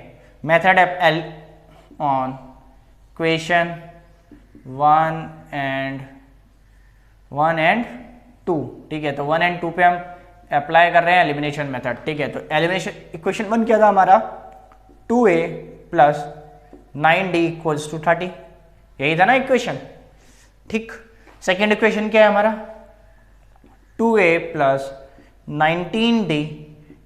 [SPEAKER 1] मेथड ऑन क्वेश्चन 1 एंड 2. ठीक है, तो 1 एंड 2 पे हम अप्लाई कर रहे हैं एलिमिनेशन मेथड. ठीक है, तो एलिमिनेशन इक्वेशन 1 क्या था हमारा? 2a plus 9d equals to 30. यही था ना इक्वेशन. ठीक. सेकेंड इक्वेशन क्या है हमारा? 2a plus 19d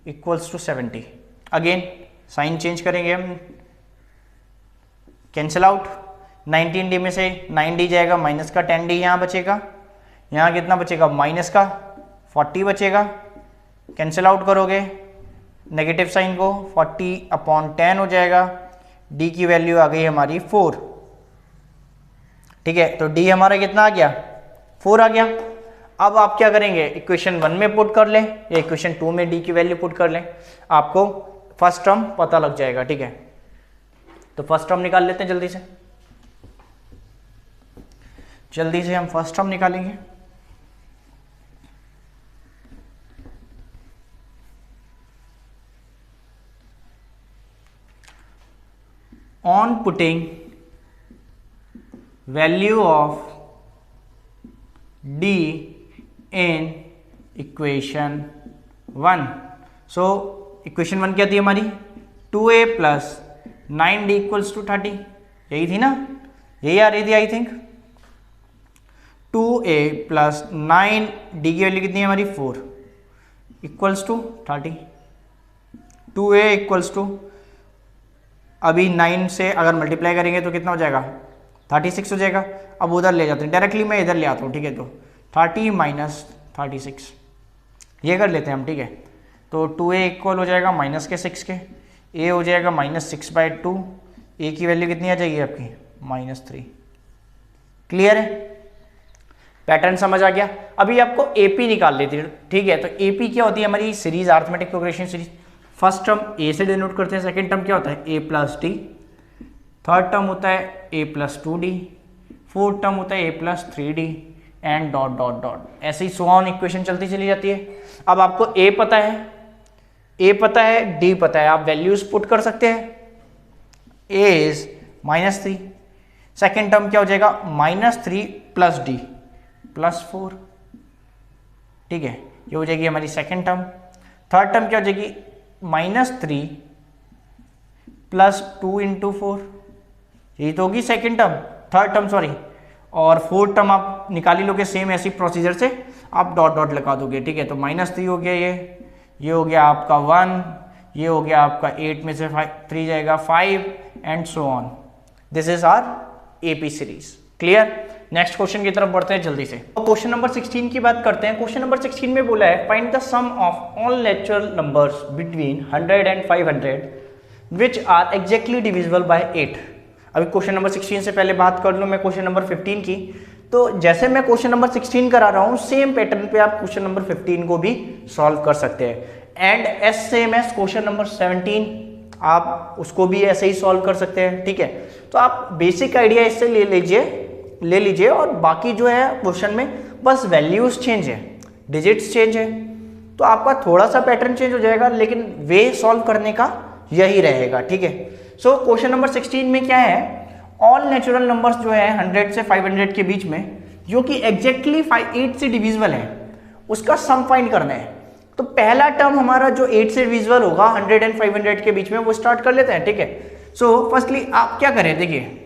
[SPEAKER 1] equals to 70. Again sign change करेंगे हम, कैंसिल आउट. 19d में से 9d जाएगा, माइनस का 10d यहाँ बचेगा. यहाँ कितना बचेगा? माइनस का 40 बचेगा. कैंसिल आउट करोगे नेगेटिव साइन को, 40 अपॉन 10 हो जाएगा. d की वैल्यू आ गई हमारी 4. ठीक है, तो d हमारा कितना आ गया? 4 आ गया. अब आप क्या करेंगे? इक्वेशन 1 में पुट कर लें या इक्वेशन 2 में d की वैल्यू पुट कर लें, आपको फर्स्ट टर्म पता लग जाएगा. ठीक है, तो फर्स्ट टर्म निकाल लेते हैं जल्दी से हम फर्स्ट टर्म निकालेंगे. On putting value of d in equation 1. So equation 1 क्या थी हमारी? 2a plus 9d equals to 30. यही थी ना? यही आ रही थी I think. 2a plus 9d की वैल्यू कितनी है हमारी? 4 equals to 30. 2a equals to, अभी 9 से अगर मल्टीप्लाई करेंगे तो कितना हो जाएगा? 36 हो जाएगा. अब उधर ले जाते हैं, डायरेक्टली मैं इधर ले आता हूँ. ठीक है, तो 30 माइनस 36 ये कर लेते हैं हम. ठीक है, तो 2a इक्वल हो जाएगा माइनस के 6 के, a हो जाएगा माइनस 6/2. a की वैल्यू कितनी आ जाएगी आपकी? -3. क्लियर है? पैटर्न समझ आ गया. अभी आपको AP निकाल लेती है. ठीक है, तो AP क्या होती है हमारी? Series, arithmetic progression series. First term a से डिनोट करते हैं. सेकेंड टर्म क्या होता है? a plus d. Third term होता है a plus 2d. Fourth term होता है a plus 3d and dot dot dot. ऐसे ही सो ऑन इक्वेशन चलती चली जाती है. अब आपको a पता है, d पता है, आप वैल्यूज पुट कर सकते हैं. a is -3. सेकेंड टर्म क्या हो जाएगा? -3 प्लस d प्लस 4. ठीक है, ये हो जाएगी हमारी सेकेंड टर्म. थर्ड टर्म क्या हो जाएगी? -3 प्लस 2 इंटू 4. यही तो होगी second term, third term sorry. और फोर्थ टर्म आप निकाल ही लोगे सेम ऐसी प्रोसीजर से, आप डॉट डॉट लगा दोगे. ठीक है, तो -3 हो गया, ये हो गया आपका 1, ये हो गया आपका 8 में से 3 जाएगा 5 and so on. This is our AP series. Clear? Next question की तरफ बढ़ते हैं जल्दी से. तो क्वेश्चन नंबर 16 की बात करते हैं. क्वेश्चन नंबर 16 में बोला है find the sum of all natural numbers between 100 and 500 which are exactly divisible by 8. अभी क्वेश्चन नंबर 16 से पहले बात कर लूँ मैं क्वेश्चन नंबर 15 की. तो जैसे मैं क्वेश्चन नंबर 16 करा रहा हूँ, सेम पैटर्न पे आप क्वेश्चन नंबर 15 को भी सॉल्व कर सकते हैं. And same as question number 17 आप उसको भी ऐसे ही सॉल्व कर सकते हैं. ठीक है, तो आप बेसिक आइडिया इससे ले लीजिए और बाकी जो है क्वेश्चन में बस वैल्यूज चेंज है, डिजिट्स चेंज है, तो आपका थोड़ा सा पैटर्न चेंज हो जाएगा लेकिन वे सॉल्व करने का यही रहेगा. ठीक है, सो क्वेश्चन नंबर 16 में क्या है? ऑल नेचुरल नंबर्स जो है 100 से 500 के बीच में जो कि एग्जैक्टली 8 से डिविजिबल है, उसका सम फाइंड करना है। तो पहला टर्म हमारा जो 8 से डिविजिबल होगा 100 एंड 500 के बीच में, वो स्टार्ट कर लेते हैं, ठीक है। सो फर्स्टली आप क्या करें, देखिए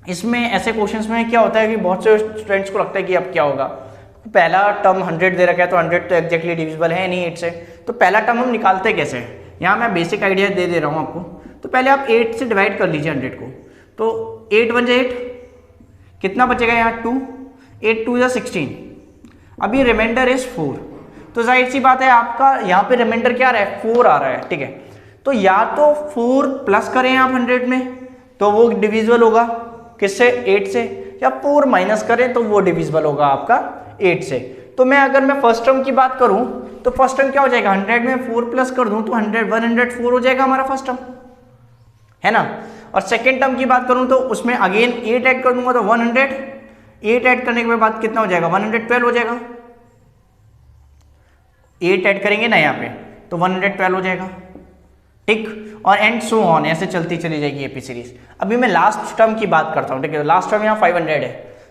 [SPEAKER 1] इसमें ऐसे क्वेश्चंस में क्या होता है कि बहुत से स्टूडेंट्स को लगता है कि अब क्या होगा, पहला टर्म 100 दे रखा है तो 100 तो एग्जैक्टली डिविजिबल है नहीं 8 से, तो पहला टर्म हम निकालते कैसे हैं, यहाँ मैं बेसिक आइडिया दे रहा हूँ आपको। तो पहले आप 8 से डिवाइड कर लीजिए 100 को, तो 8 1 8, कितना बचेगा यहाँ 2, 8 2 जा 16, अभी रिमाइंडर इज 4। तो जाहिर सी बात है आपका यहाँ पे रिमाइंडर क्या आ रहा है, 4 आ रहा है, ठीक है। तो या तो 4 प्लस करें आप 100 में तो वो डिविजिबल होगा किससे, 8 से, या 4 माइनस करें तो वो डिविजिबल होगा आपका 8 से। तो मैं अगर मैं फर्स्ट टर्म की बात करूं तो फर्स्ट टर्म क्या हो जाएगा, 100 में 4 प्लस कर दूं तो 104 हो जाएगा हमारा फर्स्ट टर्म, है ना। और सेकेंड टर्म की बात करूं तो उसमें अगेन 8 ऐड कर दूंगा तो 100, 8 ऐड करने के बाद कितना हो जाएगा, 112 हो जाएगा। 8 ऐड करेंगे ना यहाँ पे तो 112 हो जाएगा, ठीक। और एंड सो ऑन, ऐसे चलती चली जाएगी एपी सीरीज। अभी मैं लास्ट टर्म की बात करता हूँ, ठीक है। लास्ट टर्म यहाँ 500 है,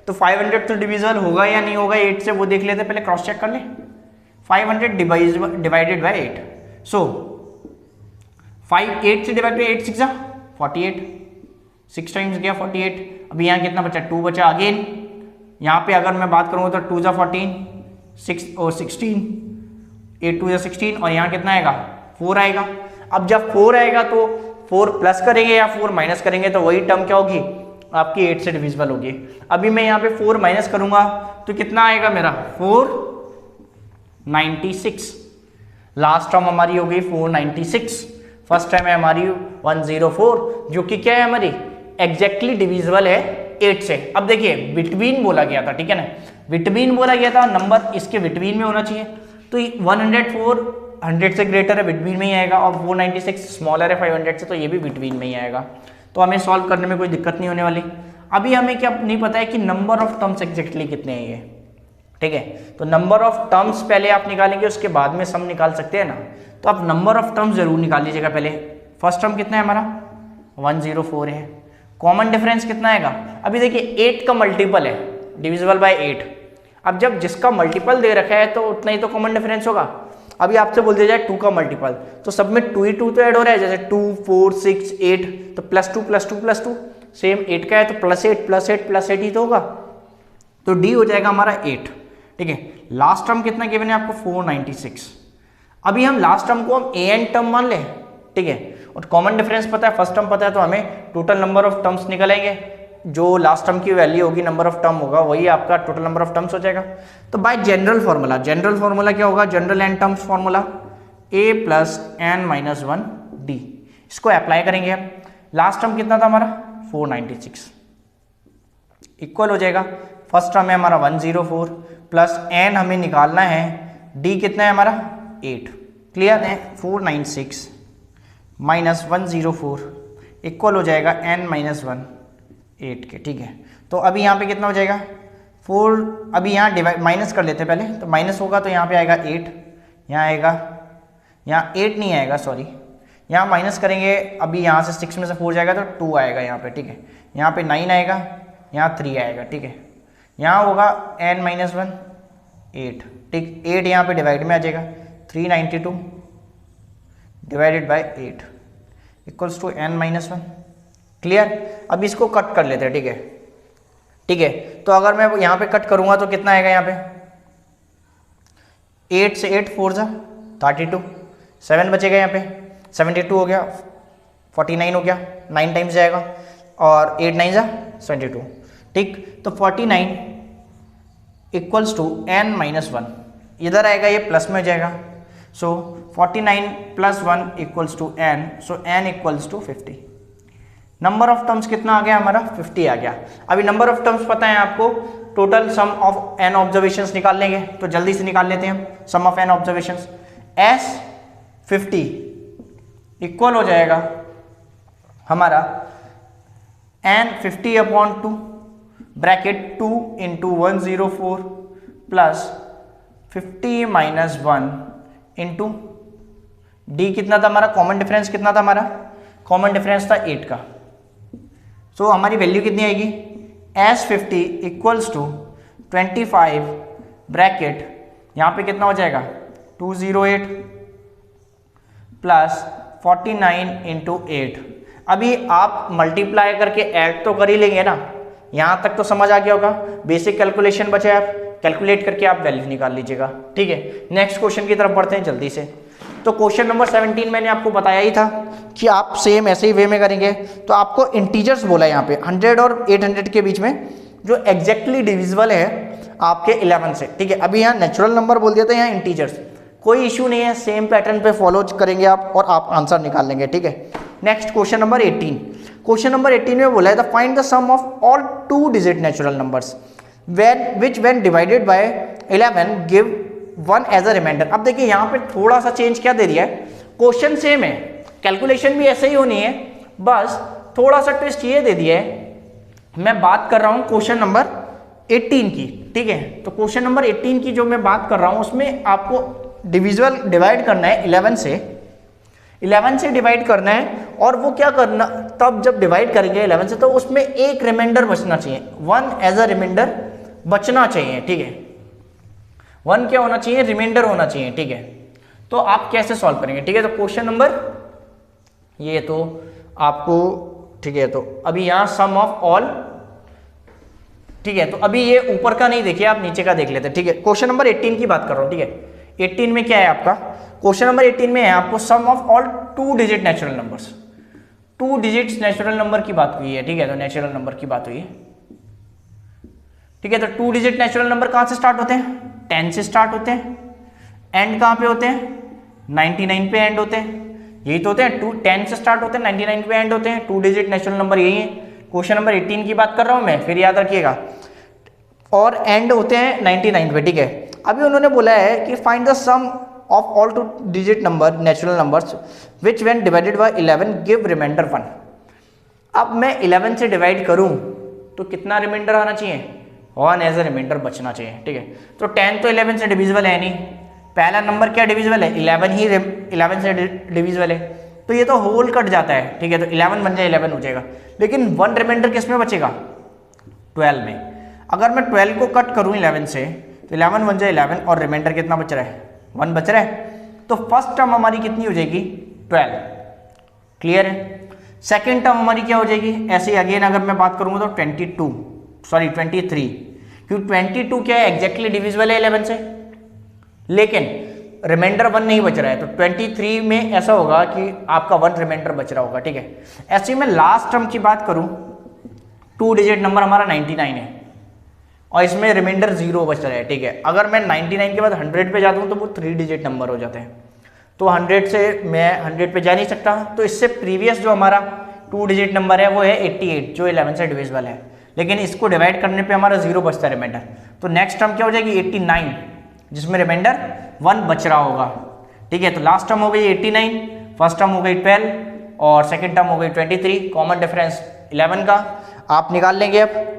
[SPEAKER 1] तो 500 तो डिविजिबल होगा या नहीं होगा 8 से, वो देख लेते हैं, पहले क्रॉस चेक कर ले। 500 डिवाइडेड बाय 8, सो 8 से डिवाइड बाय 8 6 जा 48, 6 टाइम्स गया 48। अभी यहाँ कितना बचा, 2 बचा। अगेन यहाँ पे अगर मैं बात करूँगा तो 2 जा 14, 6 और 16, 8 2 जा 16, और यहाँ कितना आएगा, 4 आएगा। अब जब 4 आएगा तो 4 प्लस करेंगे या 4 माइनस करेंगे तो वही टर्म क्या होगी आपकी 8 से डिविजिबल होगी। अभी मैं यहाँ पे 4 माइनस करूंगा तो कितना आएगा मेरा, 496। लास्ट टर्म हमारी हो गई 496, फर्स्ट टाइम है हमारी 104, जो कि क्या है हमारी एग्जैक्टली डिविजिबल है 8 से। अब देखिए बिटवीन बोला गया था, ठीक है ना, बिटवीन बोला गया था, नंबर इसके बिटवीन में होना चाहिए। तो 104 100 से ग्रेटर है, बिटवीन में ही आएगा, और 496 स्मॉलर है 500 से, तो ये भी बिटवीन में ही आएगा। तो हमें सॉल्व करने में कोई दिक्कत नहीं होने वाली। अभी हमें क्या नहीं पता है कि नंबर ऑफ टर्म्स एग्जैक्टली कितने हैं ये, ठीक है। तो नंबर ऑफ टर्म्स पहले आप निकालेंगे, उसके बाद में सम निकाल सकते हैं ना। तो आप नंबर ऑफ टर्म्स जरूर निकाल लीजिएगा पहले। फर्स्ट टर्म कितना है हमारा 104 है, कॉमन डिफरेंस कितना आएगा। अभी देखिए 8 का मल्टीपल है, डिविजिबल बाय 8। अब जब जिसका मल्टीपल दे रखा है तो उतना ही तो कॉमन डिफरेंस होगा। अभी आपसे बोल दिया जाए 2 का मल्टीपल, तो सब में 2 ही 2 तो ऐड हो रहा है, जैसे 2 4 6 8, तो +2 +2 +2, सेम 8 का है तो +8 +8 +8 ही तो होगा, तो डी हो जाएगा हमारा 8, ठीक है। लास्ट टर्म कितना गिवन है आपको 496। अभी हम लास्ट टर्म को हम ए एन टर्म मान लें, ठीक है, और कॉमन डिफरेंस पता है, फर्स्ट टर्म पता है, तो हमें टोटल नंबर ऑफ टर्म्स निकलेंगे, जो लास्ट टर्म की वैल्यू होगी, नंबर ऑफ टर्म होगा, वही आपका टोटल नंबर ऑफ टर्म्स हो जाएगा। तो by general formula, general formula क्या होगा, general N terms formula a + n - 1 d, इसको अप्लाई करेंगे हम। लास्ट टर्म कितना था हमारा 496, इक्वल हो जाएगा, फर्स्ट टर्म है हमारा 104 प्लस n हमें निकालना है, d कितना है हमारा 8, क्लियर है। 496 - 104 इक्वल हो जाएगा n - 1 8 के, ठीक है। तो अभी यहाँ पे कितना हो जाएगा 4, अभी यहाँ डिवाइड माइनस कर लेते हैं पहले, तो माइनस होगा तो यहाँ पे आएगा 8, यहाँ आएगा, यहाँ 8 नहीं आएगा सॉरी, यहाँ माइनस करेंगे, अभी यहाँ से 6 में से 4 जाएगा तो 2 आएगा यहाँ पे, ठीक है। यहाँ पे 9 आएगा, यहाँ 3 आएगा, ठीक है। यहाँ होगा n - 1 8, ठीक, 8 यहाँ पे डिवाइड में आ जाएगा, 392 divided by 8 equals to n - 1, clear. अब इसको कट कर लेते हैं, ठीक है, ठीक है। तो अगर मैं यहाँ पे कट करूँगा तो कितना आएगा, यहाँ पे 8 से 8 4 जा 32, 7 बचेगा यहाँ पे, 72 हो गया, 49 हो गया, 9 टाइम्स जाएगा, और 8 9 जा 72, ठीक। तो 49 इक्वल्स टू n - 1, इधर आएगा ये प्लस में हो जाएगा, so 49 + 1 equals to n, so n equals to 50। Number of terms कितना आ गया हमारा 50 आ गया। अभी नंबर ऑफ टर्म्स पता है आपको, total sum of n observations निकाल लेंगे, तो जल्दी से निकाल लेते हैं हम sum of n observations. s 50 equal हो जाएगा हमारा n 50/2 bracket 2 × 104 plus 50 - 1 into d कितना था हमारा, कॉमन डिफरेंस कितना था हमारा, कॉमन डिफरेंस था 8 का। सो हमारी वैल्यू कितनी आएगी, S50 इक्वल्स टू 25 ब्रैकेट यहाँ पे कितना हो जाएगा 208 प्लस 49 इंटू 8। अभी आप मल्टीप्लाई करके ऐड तो कर ही लेंगे ना, यहाँ तक तो समझ आ गया होगा। बेसिक कैलकुलेशन बचे, आप कैलकुलेट करके आप वैल्यू निकाल लीजिएगा, ठीक है। नेक्स्ट क्वेश्चन की तरफ बढ़ते हैं जल्दी से। तो क्वेश्चन नंबर 17 मैंने आपको बताया ही था कि आप सेम ऐसे ही वे में करेंगे। तो आपको इंटीजर्स बोला है यहाँ पे 100 और 800 के बीच में जो एग्जैक्टली डिविजिबल है आपके 11 से, ठीक है। अभी यहाँ नेचुरल नंबर बोल दिया था, यहाँ इंटीजर्स, कोई इशू नहीं है, सेम पैटर्न पे फॉलो करेंगे आप और आप आंसर निकाल लेंगे, ठीक है। Next question number 18। Question number 18 में बोला है the find the sum of all 2 digit natural numbers when divided by 11 give 1 as a reminder. अब देखिए यहाँ पे थोड़ा सा चेंज क्या दे दिया है, क्वेश्चन सेम है, कैलकुलेशन भी ऐसे ही होनी है, बस थोड़ा सा ट्विस्ट ये दे दिया है। मैं बात कर रहा हूँ क्वेश्चन नंबर 18 की, ठीक है। तो क्वेश्चन नंबर 18 की जो मैं बात कर रहा हूँ उसमें आपको डिविजुअल डिवाइड करना है 11 से डिवाइड करना है। और वो क्या करना, तब जब डिवाइड करेंगे 11 से तो उसमें एक रिमाइंडर बचना चाहिए, 1 एज अ रिमाइंडर बचना चाहिए, ठीक है। 1 क्या होना चाहिए, रिमाइंडर होना चाहिए, ठीक है। तो आप कैसे सॉल्व करेंगे, ठीक है। तो क्वेश्चन नंबर ये तो आपको, ठीक है। तो अभी यहाँ सम ऑफ ऑल, ठीक है। तो अभी ये ऊपर का नहीं देखिए, आप नीचे का देख लेते हैं, ठीक है। क्वेश्चन नंबर 18 की बात कर रहा हूँ, ठीक है। 18 में क्या है आपका, क्वेश्चन नंबर 18 में है आपको sum of all 2 digit natural numbers, 2 digits natural number की बात हुई है, ठीक है। तो नेचुरल नंबर की बात हुई है, ठीक है। तो 2 डिजिट नेचुरल नंबर कहाँ से स्टार्ट होते हैं, 10 से स्टार्ट होते हैं। एंड कहाँ पे होते हैं, 99 पे एंड होते हैं, यही तो होते हैं। 10 से स्टार्ट होते हैं, 99 पे एंड होते हैं। 2 डिजिट नेचुरल नंबर यही है। क्वेश्चन नंबर 18 की बात कर रहा हूँ मैं, फिर याद रखिएगा, और एंड होते हैं 99 पे, ठीक है। अभी उन्होंने बोला है कि find the sum of all 2 digit number natural numbers which when divided by 11 give reminder 1। अब मैं 11 से डिवाइड करूं तो कितना रिमाइंडर आना चाहिए, 1 एज अ रिमाइंडर बचना चाहिए, ठीक है। तो 10 तो 11 से डिविजिबल है नहीं, पहला नंबर क्या डिविजिबल है, 11 ही 11 से डिविजिबल है, तो ये तो होल कट जाता है, ठीक है। तो 11 बन जाए 11 हो जाएगा, लेकिन 1 रिमाइंडर किस में बचेगा, 12 में। अगर मैं 12 को कट करूं 11 से तो 11 बन जाए 11 और रिमाइंडर कितना बच रहा है, 1 बच रहा है। तो फर्स्ट टर्म हमारी कितनी हो जाएगी, 12, क्लियर है। सेकेंड टर्म हमारी क्या हो जाएगी, ऐसे ही अगेन अगर मैं बात करूंगा तो 23, क्योंकि 22 क्या है, एग्जैक्टली डिविजिबल है 11 से, लेकिन रिमाइंडर 1 नहीं बच रहा है। तो 23 में ऐसा होगा कि आपका 1 रिमाइंडर बच रहा होगा, ठीक है। ऐसे ही मैं लास्ट टर्म की बात करूं, 2 डिजिट नंबर हमारा 99 है और इसमें रिमाइंडर 0 बच रहा है, ठीक है। अगर मैं 99 के बाद 100 पे जाता हूं तो वो 3 डिजिट नंबर हो जाते हैं, तो 100 से मैं 100 पे जा नहीं सकता। तो इससे प्रीवियस जो हमारा 2 डिजिट नंबर है वो है 88, जो 11 से डिविजिबल है, लेकिन इसको डिवाइड करने पे हमारा 0 बचता है रिमाइंडर। तो नेक्स्ट टर्म क्या हो जाएगी, 89, जिसमें रिमाइंडर 1 बच रहा होगा, ठीक है। तो लास्ट टर्म हो गई 89, फर्स्ट टर्म हो गई 12 और सेकेंड टर्म हो गई 23, कॉमन डिफरेंस 11 का आप निकाल लेंगे। अब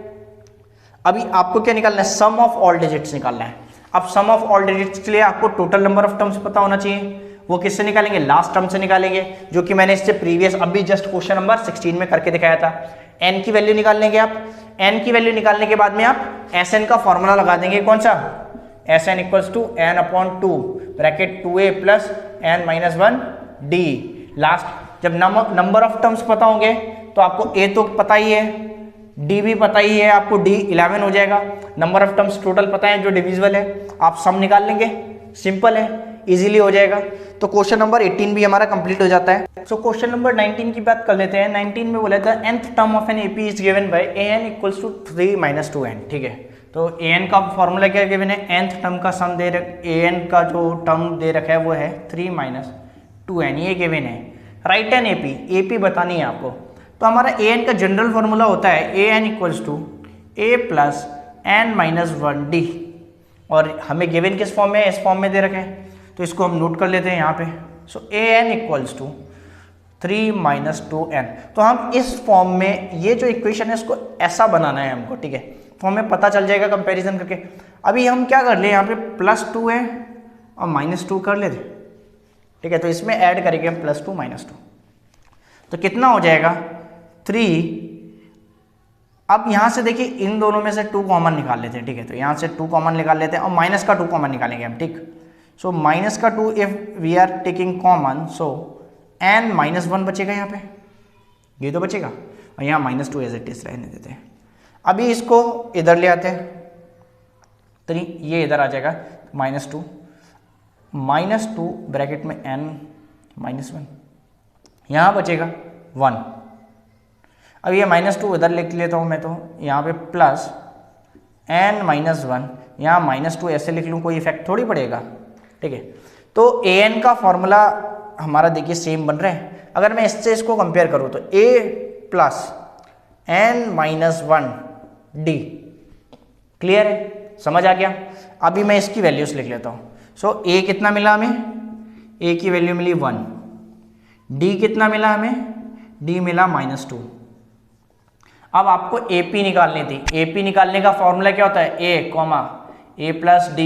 [SPEAKER 1] अभी आपको क्या निकालना है, सम ऑफ ऑल डिजिट्स निकालना है। अब सम ऑफ ऑल डिजिट्स के लिए आपको टोटल नंबर ऑफ टर्म्स पता होना चाहिए, वो किससे निकालेंगे, लास्ट टर्म से निकालेंगे, जो कि मैंने इससे प्रीवियस अभी जस्ट क्वेश्चन नंबर 16 में करके दिखाया था। n की वैल्यू निकाल लेंगे आप, n की वैल्यू निकालने के बाद में आप Sn का फॉर्मूला लगा देंगे, कौन सा, Sn equals to n/2 bracket 2a plus n minus 1 d। Last जब नंबर ऑफ टर्म्स पता होंगे तो आपको a तो पता ही है, d भी पता ही है, आपको d 11 हो जाएगा। नंबर ऑफ टर्म्स टोटल पता है जो डिविजिबल है, आप सम निकाल लेंगे, सिंपल है, इजीली हो जाएगा। तो क्वेश्चन नंबर 18 भी हमारा कंप्लीट हो जाता है। सो क्वेश्चन नंबर 19 की बात कर लेते हैं। 19 में बोला था nth term of an AP is given by an equals to 3 minus 2n, ठीक है। तो an का फॉर्मूला क्या गिवन है, nth टर्म का सम दे an का जो टर्म दे रखा है वो है 3 माइनस 2n, ये गिवन है। राइट एन एपी बतानी है आपको। तो हमारा an का जनरल फॉर्मूला होता है an equals to a plus n minus 1d, और हमें गिवन किस फॉर्म में है, इस फॉर्म में दे रखे हैं, तो इसको हम नोट कर लेते हैं यहाँ पे। So an equals to 3 minus 2n। तो हम इस फॉर्म में ये जो इक्वेशन है इसको ऐसा बनाना है हमको, ठीक है। फॉर्म में पता चल जाएगा कंपैरिजन करके। अभी हम क्या कर ले, यहाँ पे +2 है और -2 कर लेते, ठीक है। तो इसमें ऐड करेंगे हम +2 -2, तो कितना हो जाएगा 3 अब यहाँ से देखिए इन दोनों में से 2 कॉमन निकाल लेते हैं, ठीक है। तो यहाँ से 2 कॉमन निकाल लेते हैं और माइनस का 2 कॉमन निकालेंगे हम, ठीक। सो माइनस का 2 if we are taking common, so n -1 बचेगा यहाँ पे, ये तो बचेगा, और यहाँ -2 एज इट इज रहने देते हैं। अभी इसको इधर ले आते हैं, तो ये इधर आ जाएगा -2 ब्रैकेट में n -1, यहाँ बचेगा 1। अब ये -2 इधर लिख लेता हूँ मैं, तो यहाँ पे प्लस n -1, यहाँ -2 ऐसे लिख लूँ, कोई इफेक्ट थोड़ी पड़ेगा, ठीक है। तो an का फॉर्मूला हमारा देखिए सेम बन रहा है। अगर मैं इससे इसको कंपेयर करूँ तो a plus n -1 d, clear है, समझ आ गया। अभी मैं इसकी वैल्यूज लिख लेता हूँ। सो a कितना मिला हमें, a की वैल्यू मिली 1, d कितना मिला हमें, d मिला -2। अब आपको AP निकालनी थी। AP निकालने का फॉर्मूला क्या होता है, a plus d,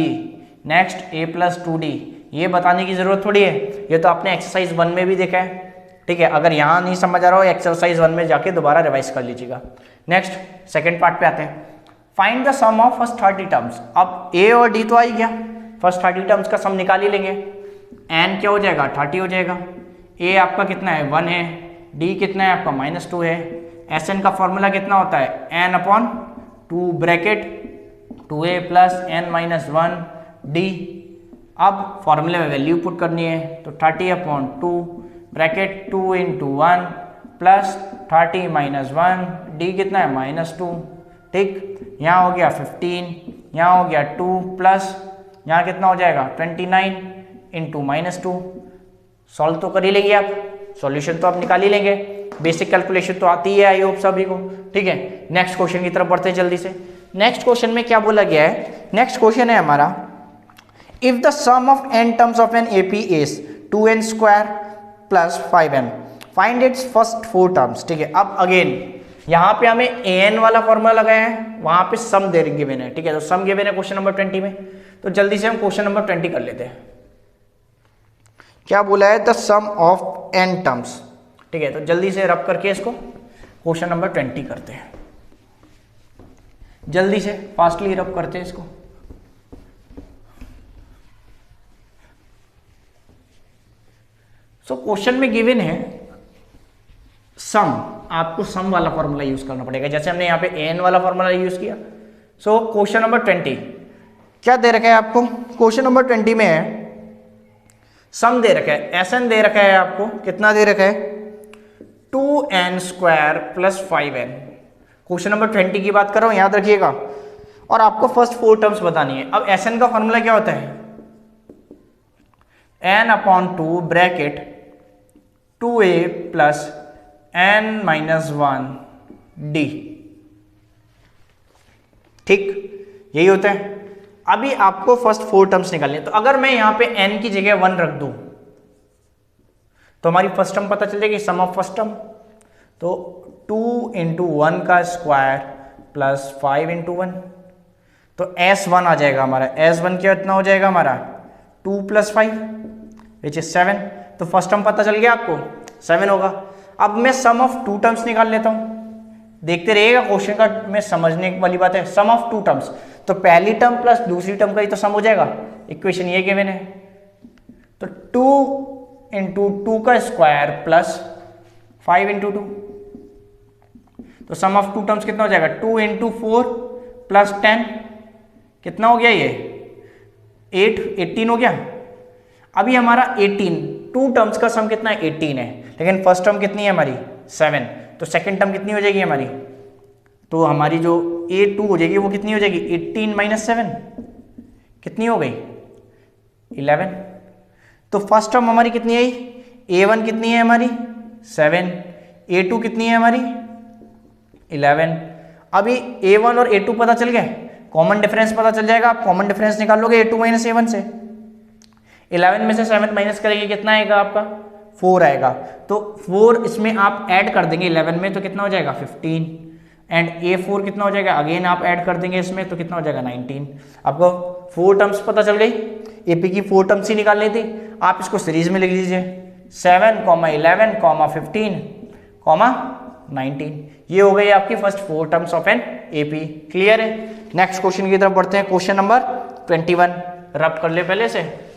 [SPEAKER 1] next a plus 2d। ये बताने की जरूरत थोड़ी है, ये तो आपने एक्सरसाइज 1 में भी देखा है, ठीक है। अगर यहाँ नहीं समझ आ रहा हो, एक्सरसाइज 1 में जाके दोबारा रिवाइज कर लीजिएगा। नेक्स्ट सेकंड पार्ट पे आते हैं, find the sum of first 30 terms. अब a और d तो आ ही गया, फर्स्ट 30 टर्म्स का सम निकाल ही लेंगे। n क्या हो जाएगा, 30 हो जाएगा। a आपका कितना है, 1 है, d कितना है आपका -2 है। Sn का फॉर्मूला कितना होता है, n/2 bracket 2a plus n -1 d। अब फॉर्मूले में वैल्यू पुट करनी है, तो 30/2 ब्रैकेट 2 × 1 प्लस 30 -1 d कितना है -2, ठीक। यहाँ हो गया 15, यहाँ हो गया 2 प्लस यहाँ कितना हो जाएगा 29 × -2। सॉल्व तो कर ही लेंगे आप, सॉल्यूशन तो आप निकाल ही लेंगे, बेसिक कैलकुलेशन तो आती है आई होप सभी को, ठीक है। नेक्स्ट क्वेश्चन की तरफ बढ़ते हैं जल्दी से। नेक्स्ट क्वेश्चन में क्या बोला गया है, नेक्स्ट क्वेश्चन है हमारा, if the sum of n terms of an AP is 2n² plus 5n, find its first 4 terms, ठीक है। अब अगेन यहाँ पे हमें an वाला फॉर्मूला लगाया है, वहां पे सम दे गिवन है, ठीक है। तो सम गिवन है क्वेश्चन नंबर 20 में, तो जल्दी से हम क्वेश्चन नंबर 20 कर लेते हैं। क्या बोला है, the sum of n terms, ठीक है। तो जल्दी से रब करके इसको क्वेश्चन नंबर 20 करते हैं, जल्दी से फास्टली रब करते हैं इसको। सो क्वेश्चन में गिवन है सम, आपको सम वाला फॉर्मूला यूज करना पड़ेगा, जैसे हमने यहाँ पे n वाला फॉर्मूला यूज किया। सो क्वेश्चन नंबर 20 क्या दे रखा है आपको, क्वेश्चन नंबर 20 में है सम दे रखा है, Sn दे रखा है आपको, कितना दे रखा है 2n² plus 5n। Question number 20 की बात कर रहा हूं, याद रखिएगा, और आपको फर्स्ट 4 टर्म्स बतानी है। अब Sn का फॉर्मूला क्या होता है, n/2 bracket 2a plus n -1 d, ठीक, यही होता है। अभी आपको फर्स्ट 4 टर्म्स निकालनी है, तो अगर मैं यहां पे n की जगह 1 रख दूं तो हमारी फर्स्ट टर्म पता चल जाएगी, सम ऑफ फर्स्ट टर्म। तो 2 × 1 का स्क्वायर प्लस 5 × 1, तो S1 आ जाएगा हमारा। S1 कितना हो जाएगा हमारा 2 + 5 विच इज 7। तो फर्स्ट टर्म पता चल गया आपको, 7 होगा। अब मैं सम ऑफ 2 टर्म्स निकाल लेता हूं, देखते रहिएगा क्वेश्चन का, मैं समझने वाली बात है। सम ऑफ 2 टर्म्स, तो पहली टर्म प्लस दूसरी टर्म का ही तो सम हो जाएगा, इक्वेशन ये गिवन है। तो 2 × 2 का स्क्वायर प्लस 5 × 2, तो सम ऑफ 2 टर्म्स कितना हो जाएगा 2 × 4 प्लस 10, कितना हो गया ये 18 हो गया। अभी हमारा 18, 2 टर्म्स का सम कितना है 18 है, लेकिन फर्स्ट टर्म कितनी है हमारी 7, तो सेकंड टर्म कितनी हो जाएगी हमारी, तो हमारी जो a2 हो जाएगी वो कितनी हो जाएगी 18 - 7, कितनी हो गई 11। तो फर्स्ट टर्म हमारी कितनी आई, a1 कितनी है हमारी 7, a2 कितनी है हमारी 11। अभी a1 और a2 पता चल गया, कॉमन डिफरेंस पता चल जाएगा, आप कॉमन डिफरेंस निकाल लोगे a2 - a1 से। 11 में से 7 माइनस करेंगे, कितना आएगा आपका 4 आएगा। तो 4 इसमें आप ऐड कर देंगे 11 में, तो कितना हो जाएगा 15, एंड a4 कितना हो जाएगा, अगेन आप ऐड कर देंगे इसमें, तो कितना हो जाएगा 19। आपको 4 टर्म्स पता चल गई, AP की 4 टर्म्स ही निकालनी थी। आप इसको सीरीज में लिख लीजिए 7, 11, 15, 19। ये हो गई आपकी first 4 terms of an AP. Clear है? नेक्स्ट क्वेश्चन की तरफ बढ़ते हैं। क्वेश्चन नंबर 21 रब कर ले पहले से।